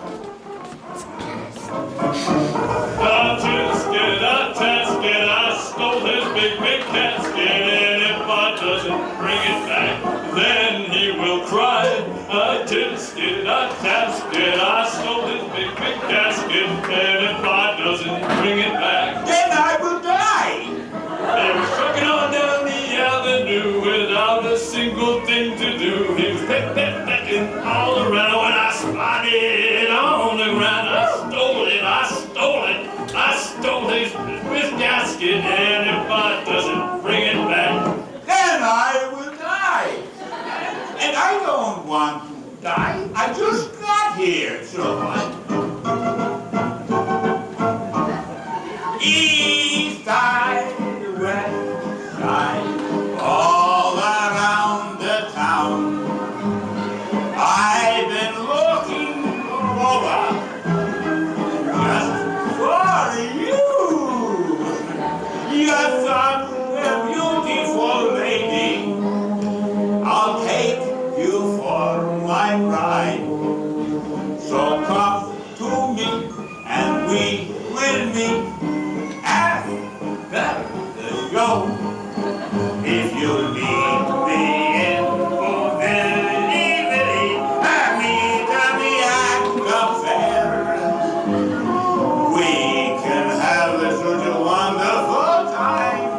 Casket, I stole his big casket, and if I doesn't bring it back, then he will cry. Casket, I stole his big casket, and if I doesn't bring it back, then I will die. They were trucking on down the avenue without a single thing to do. He was pecking all around when I spotted it on the ground. I stole his casket, and if I doesn't bring it back, then I will die. And I don't want to die. I just got here, so East side, west side, all around the town. I've been looking over just for you. Yes, I'm a beautiful lady. I'll take you for my bride. So come to me and we will meet after the show. If you need me in Wooley, meet me at the fair. We can have such a wonderful time.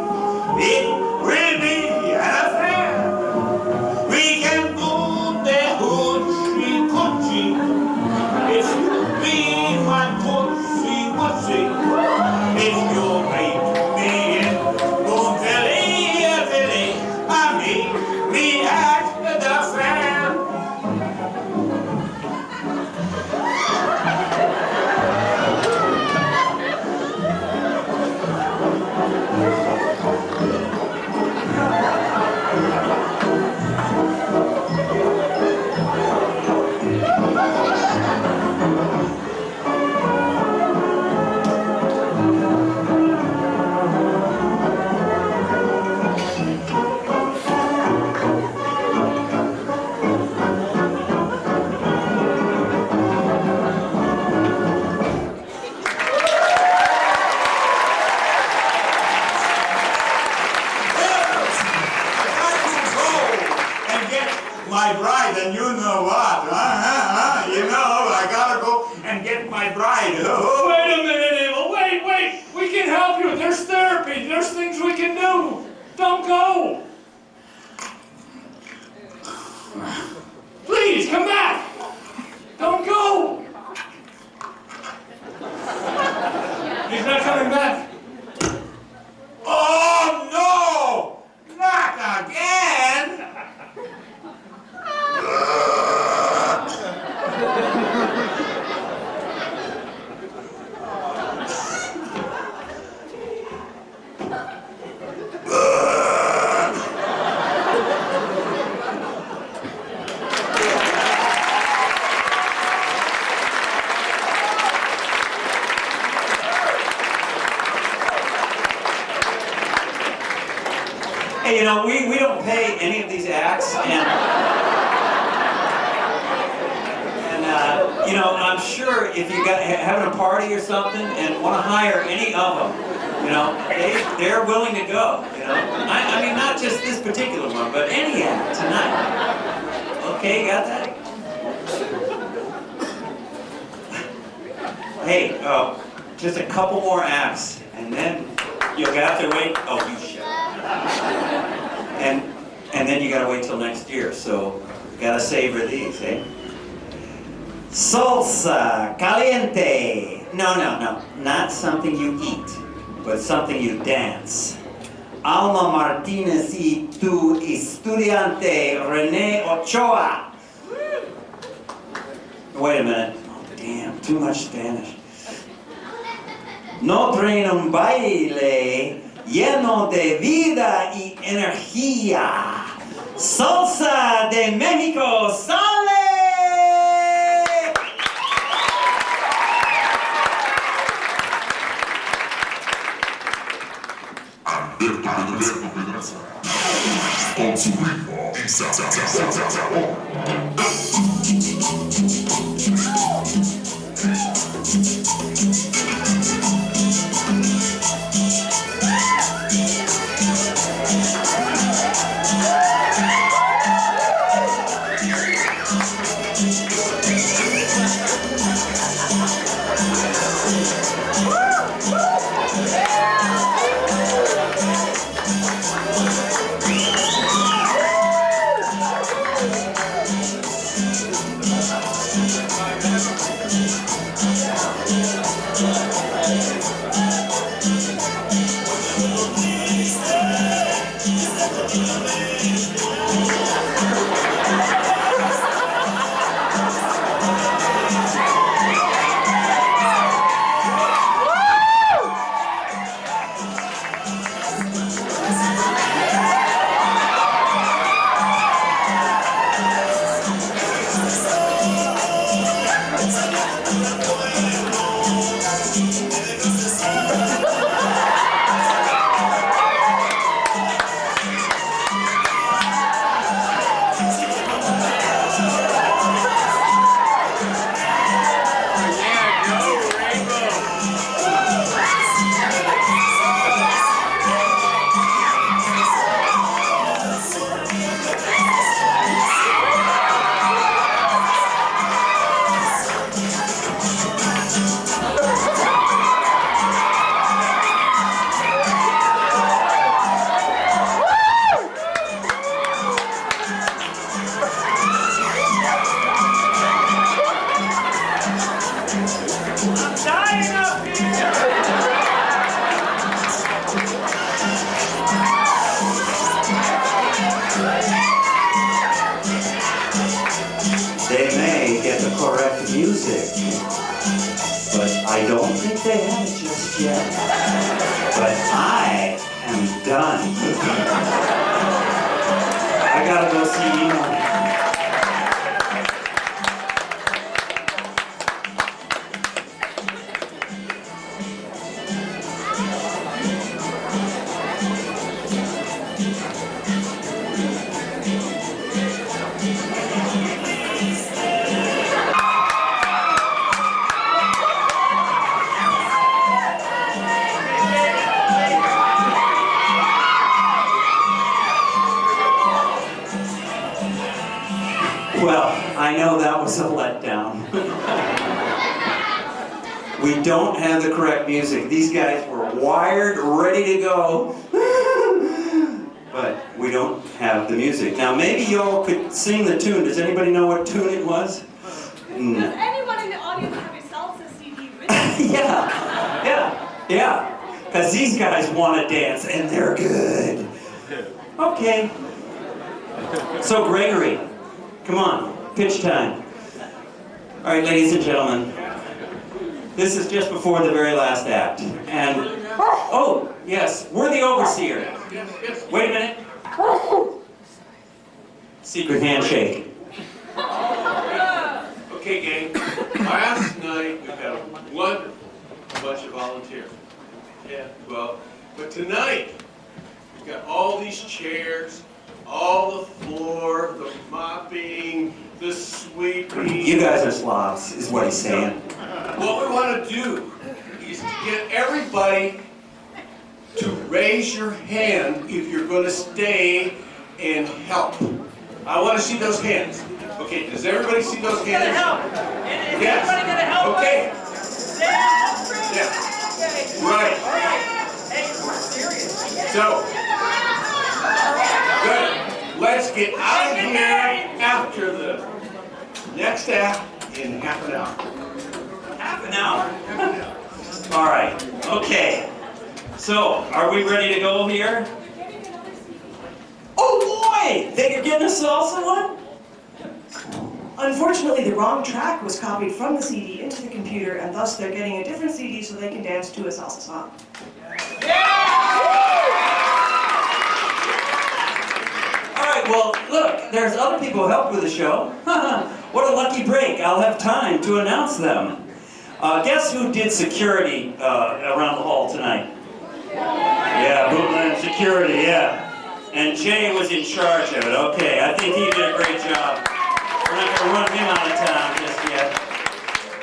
It will be an affair. We can do the hoochie coochie. If you be my tootsie wootsie. If you meet me in Wooley, meet me at the fair. Wait a minute, Emil. Wait. We can help you. There's therapy. There's things we can do. Don't go. Please, come back. Don't go. He's not coming back. Oh no! Not again! Hey, you know, we don't pay any of these acts, and you know, I'm sure if you got having a party or something and want to hire any of them, you know, they're willing to go. You know, I mean, not just this particular one, but any act tonight. Okay, got that? Hey, just a couple more acts, and then you'll have to wait. Oh, you shut up. And then you gotta wait till next year, so you gotta savor these, eh? Salsa caliente. No, not something you eat, but something you dance. Alma Martinez y tu estudiante René Ochoa. Wait a minute. Oh, damn, too much Spanish. No traen un baile lleno de vida y energía. Salsa de México, ¡sale! I don't think they have it just yet, but I am done. I gotta go see EMIL. Well, I know that was a letdown. We don't have the correct music. These guys were wired, ready to go. But we don't have the music. Now maybe y'all could sing the tune. Does anybody know what tune it was? No. Does anyone in the audience have a salsa CD with Yeah. Because these guys want to dance, and they're good. Okay. So Gregory, come on, pitch time. All right, ladies and gentlemen, this is just before the very last act. And, oh, yes, we're the overseer. Wait a minute. Secret handshake. Okay, gang. Last night we had a wonderful bunch of volunteers. 10, 12. But tonight, we've got all these chairs, all the floor, the mopping, the sweeping. You guys are slobs, is what he's saying. What we want to do is to get everybody to raise your hand if you're going to stay and help. I want to see those hands. Okay, does everybody see those hands? Is Yes. everybody gonna help Okay. Yeah. Right. Hey, we're serious. So, good. Let's get out of here after the next act in half an hour. Half an hour? All right, okay. So, are we ready to go here? Oh boy! Think you're getting a salsa one? Unfortunately, the wrong track was copied from the CD into the computer, and thus they're getting a different CD so they can dance to a salsa song. All right, well, look, there's other people who helped with the show. What a lucky break. I'll have time to announce them. Guess who did security around the hall tonight? Yeah, Bootland Security, yeah. And Jay was in charge of it. Okay, I think he did a great job. We're not going to run him out of town just yet.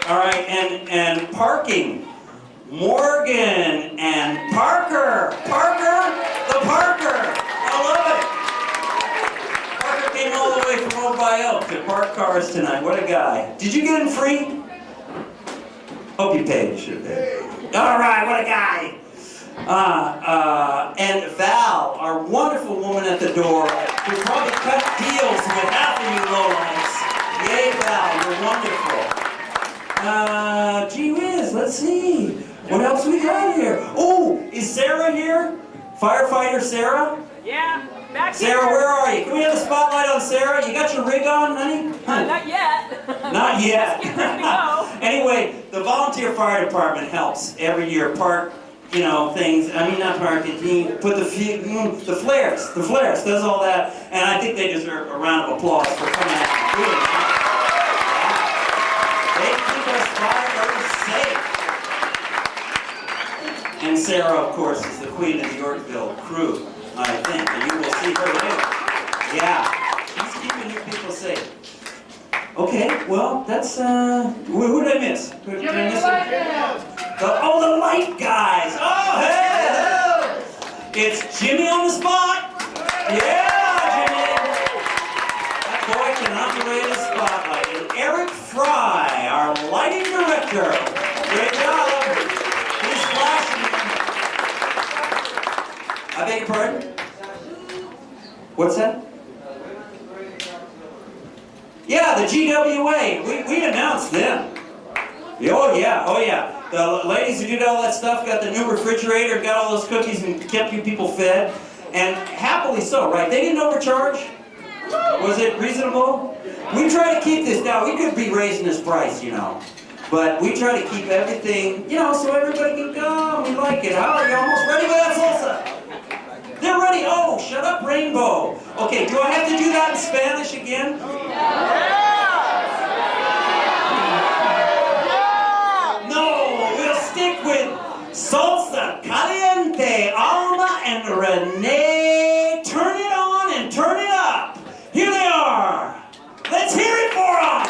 All right, and parking. Morgan and Parker. Parker, the Parker. I love it. Parker came all the way from Old By Oak to park cars tonight. What a guy. Did you get him free? Hope you paid. You should have paid. All right, what a guy. And Val, our wonderful woman at the door, who probably cut deals with half of you lowlights. Yay, Val, you're wonderful. Gee whiz, let's see. What else we got here? Oh, is Sarah here? Firefighter Sarah? Yeah, back here. Sarah, where are you? Can we have a spotlight on Sarah? You got your rig on, honey? Not yet. Not yet. Just get ready to go. Anyway, the volunteer fire department helps every year park, you know, things. I mean, not park it. Put the flares. The flares does all that, and I think they deserve a round of applause for coming out and doing it. They keep us fire safe. And Sarah, of course, is the queen of the Yorkville crew, I think, and you will see her later. Yeah, she's keeping you people safe. Okay, well, that's, who did I miss? Who did I miss? Oh, the light guys! Oh, hey! It's Jimmy on the spot! Yeah, Jimmy! That boy can operate a spotlight. And Eric Fry, our lighting director. Great job! He's flashing. I beg your pardon? What's that? Yeah, the GWA. We announced them. Oh yeah. The ladies who did all that stuff got the new refrigerator, got all those cookies and kept you people fed. And happily so, right? They didn't overcharge? Was it reasonable? We try to keep this down. We could be raising this price, you know. But we try to keep everything, you know, so everybody can come. We like it. How are you almost ready with that salsa? They're ready. Oh, shut up, Rainbow. Okay, do I have to do that in Spanish again? Salsa Caliente, Alma and Renee. Turn it on and turn it up. Here they are. Let's hear it for them.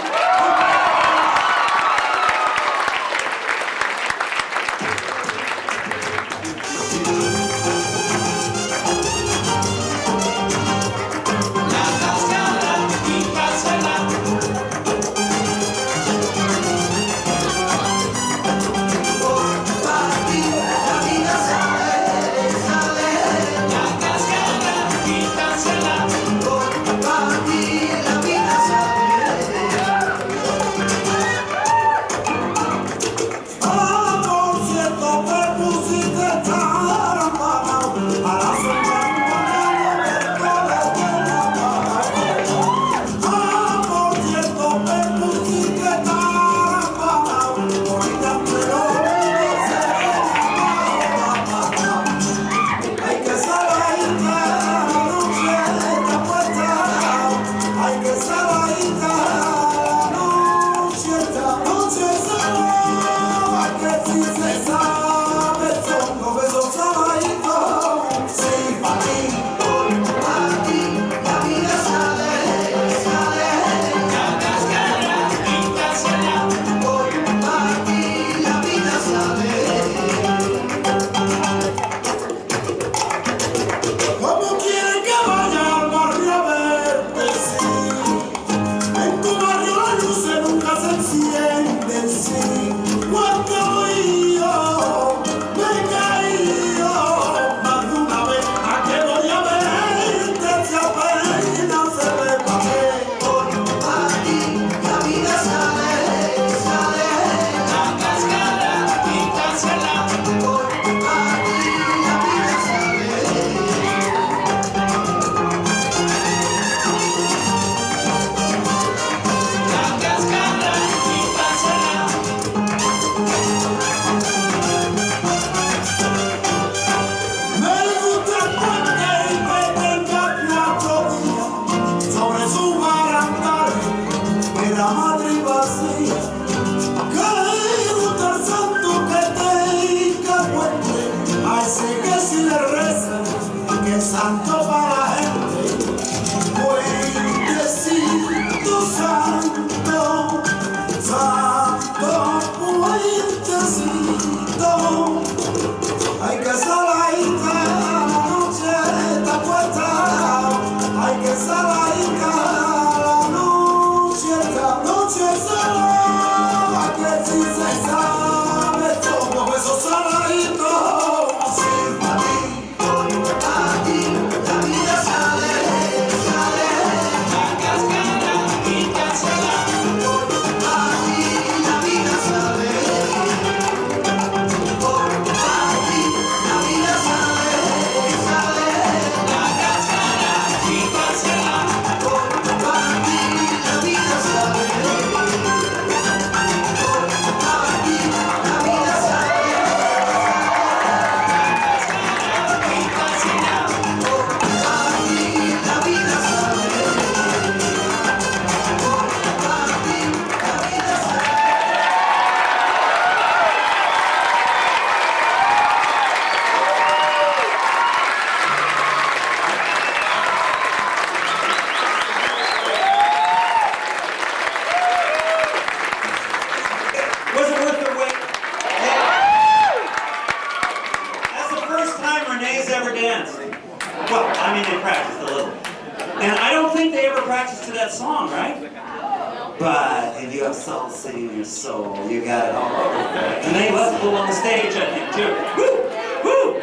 But if you have salsa in your soul, you got it all over. And they left Blue on the stage, I think, too. Woo! Woo!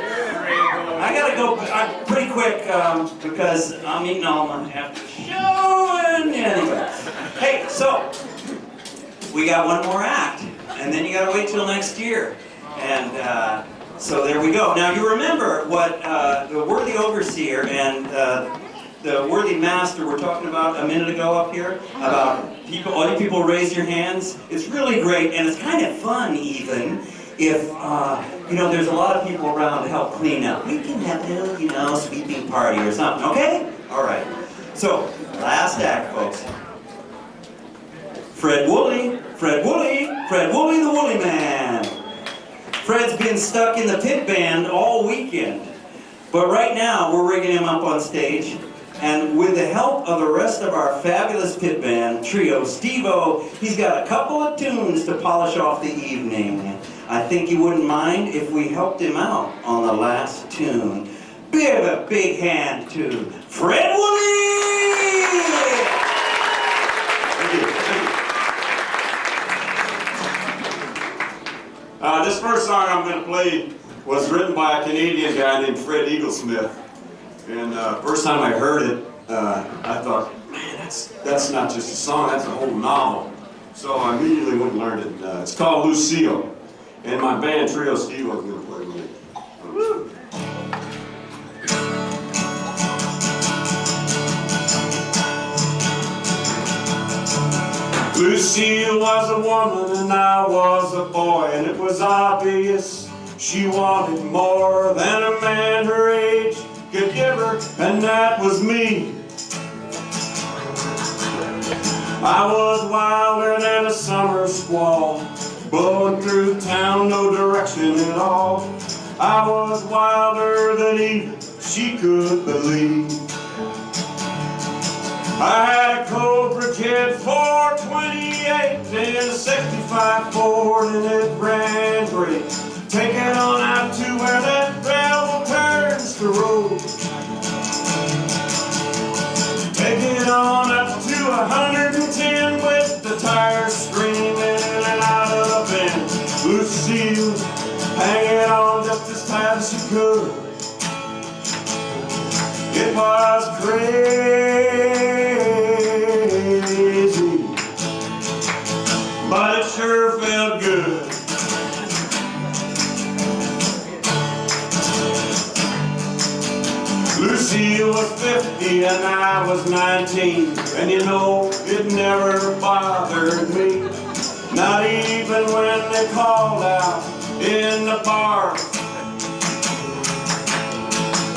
I gotta go pretty quick because I'm eating all my after show. And anyway, hey, so we got one more act, and then you gotta wait till next year. And so there we go. Now you remember what the worthy overseer and the worthy master were talking about a minute ago up here about people. All you people raise your hands. It's really great, and it's kind of fun even if you know there's a lot of people around to help clean up. We can have a little, you know, sweeping party or something. Okay? All right. So last act, folks. Fred Wooley, Fred Wooley, Fred Wooley, the Wooley Man. Fred's been stuck in the pit band all weekend, but right now we're rigging him up on stage. And with the help of the rest of our fabulous pit band trio, Steve-O, he's got a couple of tunes to polish off the evening. I think he wouldn't mind if we helped him out on the last tune. Give a big hand to Fred Wooley! Thank you. This first song I'm going to play was written by a Canadian guy named Fred Eaglesmith. And first time I heard it, I thought, man, that's not just a song, that's a whole novel. So I immediately went and learned it. It's called Lucille. And my band trio, Steve, was going to play with it. Woo! Lucille was a woman and I was a boy, and it was obvious she wanted more than a man her age could give her, and that was me. I was wilder than a summer squall, blowing through town, no direction at all. I was wilder than even she could believe. I had a Cobra Kid 428 and a 65 Ford, and it ran great. Take it on out to where that gravel turns to road. Take it on up to 110 with the tires screaming in and out of the bend. Lucille, hang it on just as tight as she could. It was crazy, but it sure felt good. Lucille was 50 and I was 19, and you know, it never bothered me. Not even when they called out in the bar.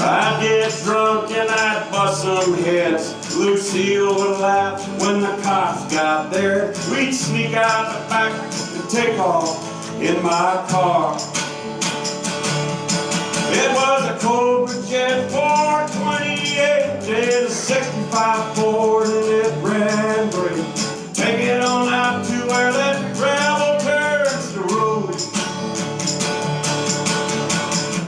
I'd get drunk and I'd bust some heads. Lucille would laugh when the cops got there. We'd sneak out the back and take off in my car. It was a Cobra Jet 428 and a 65 Ford, and it ran great. Take it on out to where that gravel turns the road.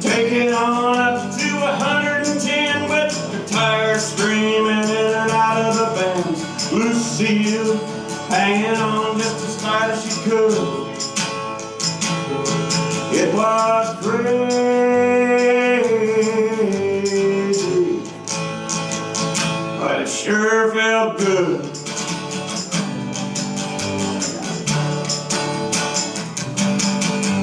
Take it on up to 110 with the tires screaming in and hanging on just as tight as she could. It was crazy, but it sure felt good.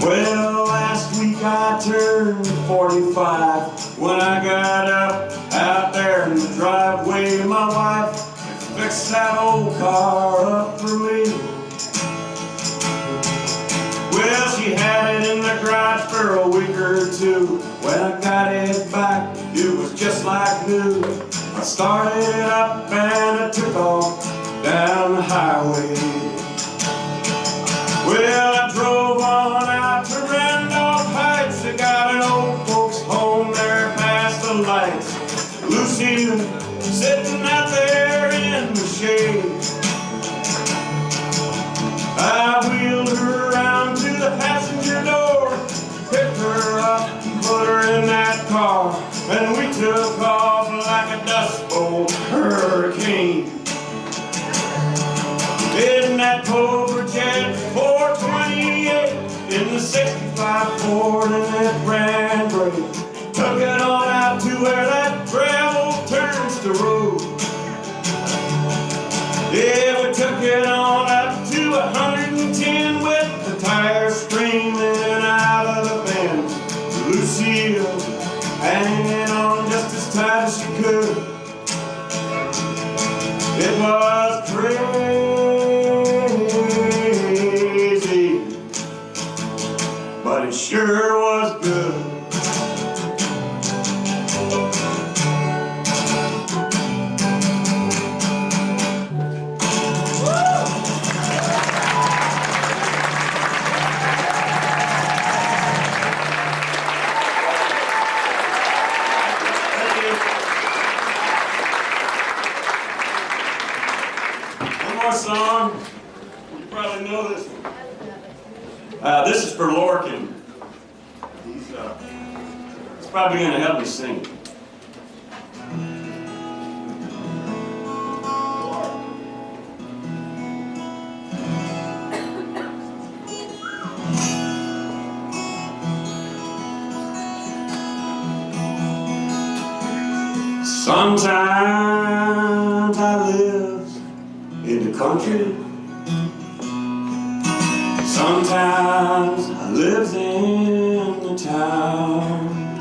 Well, last week I turned 45 when I got up out there in the driveway. My wife fixed that old car up for me. Well, she had it in the garage for a week or two. When I got it back, it was just like new. I started it up and I took off down the highway. Well, I drove on out to Randolph Heights. They got an old folks home there past the lights. Lucille sitting out there in the shade. I wheeled her around to the passenger door, picked her up, put her in that car, and we took off like a dust bowl hurricane. In that Cobra Jet 428, in the 65 Ford, and that Grand Brake, took it on out to where that gravel turns to road. Yeah, we took it on up to 110 with the tires streaming out of the bend. Lucille hanging on just as tight as she could. It was crazy, but it sure was good. Song. You probably know this one. This is for Lorcan. He's probably going to help me sing it. Sometimes I live in the country, sometimes I live in the town,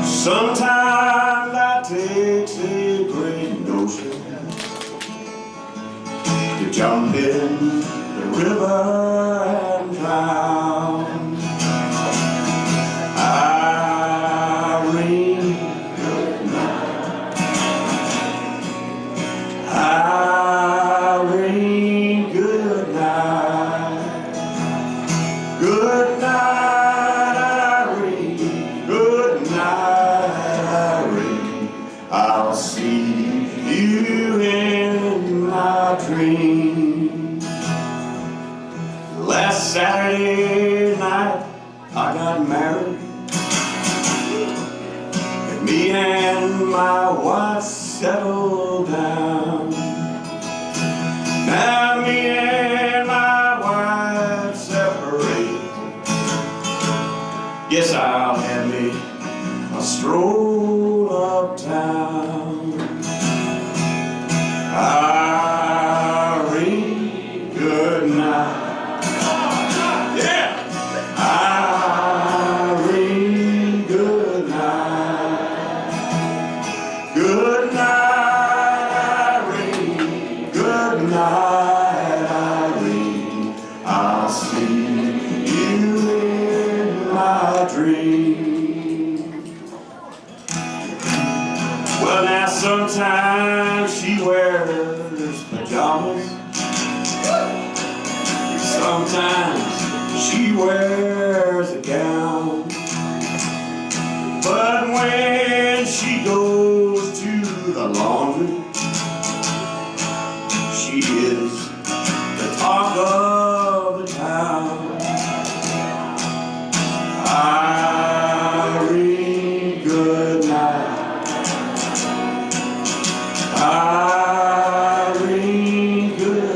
sometimes I take a great notion to jump in the river and drown. Saturday night I got married, and me and my wife settled down. Now me and my wife separate. Yes, I'll have me a stroll uptown. Irene, good night. Sometimes she wears pajamas, sometimes she wears a gown, but when she goes to the laundry, she is the talk of the town. Irene, good night. Irene, good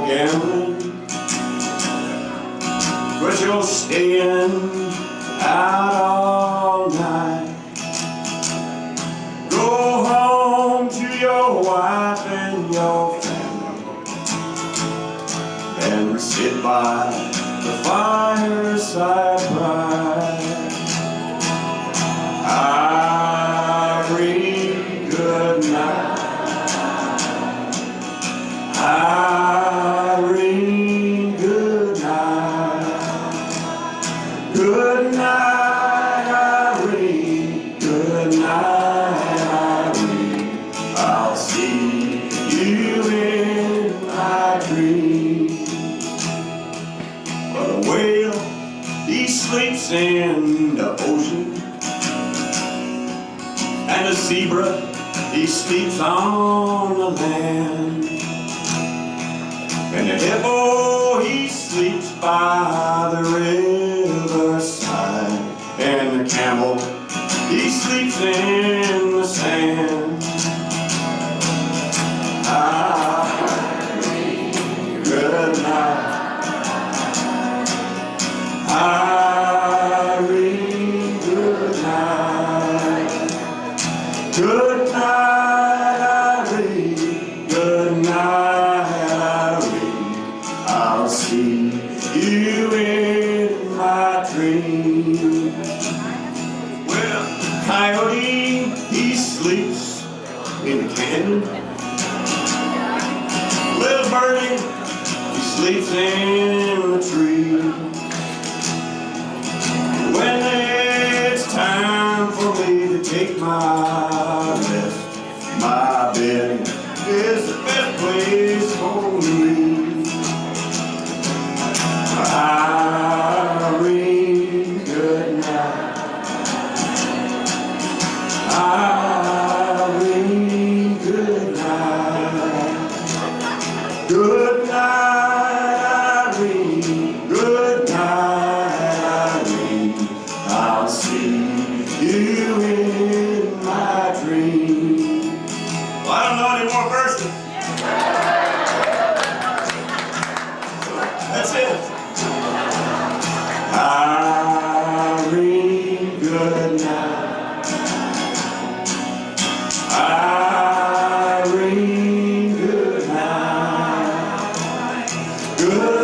gambling, but you're staying out all night. Go home to your wife and your family and sit by the fireside cry. Irene, good night. Irene, good night. Good night, Irene. Good night, Irene. I'll see you in my dream. But a whale, he sleeps in the ocean, and a zebra, he sleeps on the land. And the hippo, he sleeps by the riverside. And the camel, he sleeps in the sand. Irene, good night. Irene, good night. Good night, Irene. Good night, Irene. I'll see you in my dream. Well, coyote, he sleeps in the canyon. Little birdie, he sleeps in the tree. When it's time for me to take my rest, my bed is the best place for me. Irene, good night. Irene, good night. Good night, Irene. Good night, Irene. I'll see you in my dream. Well, I don't know any more verses. That's it. Irene, good night. Irene, good night. Good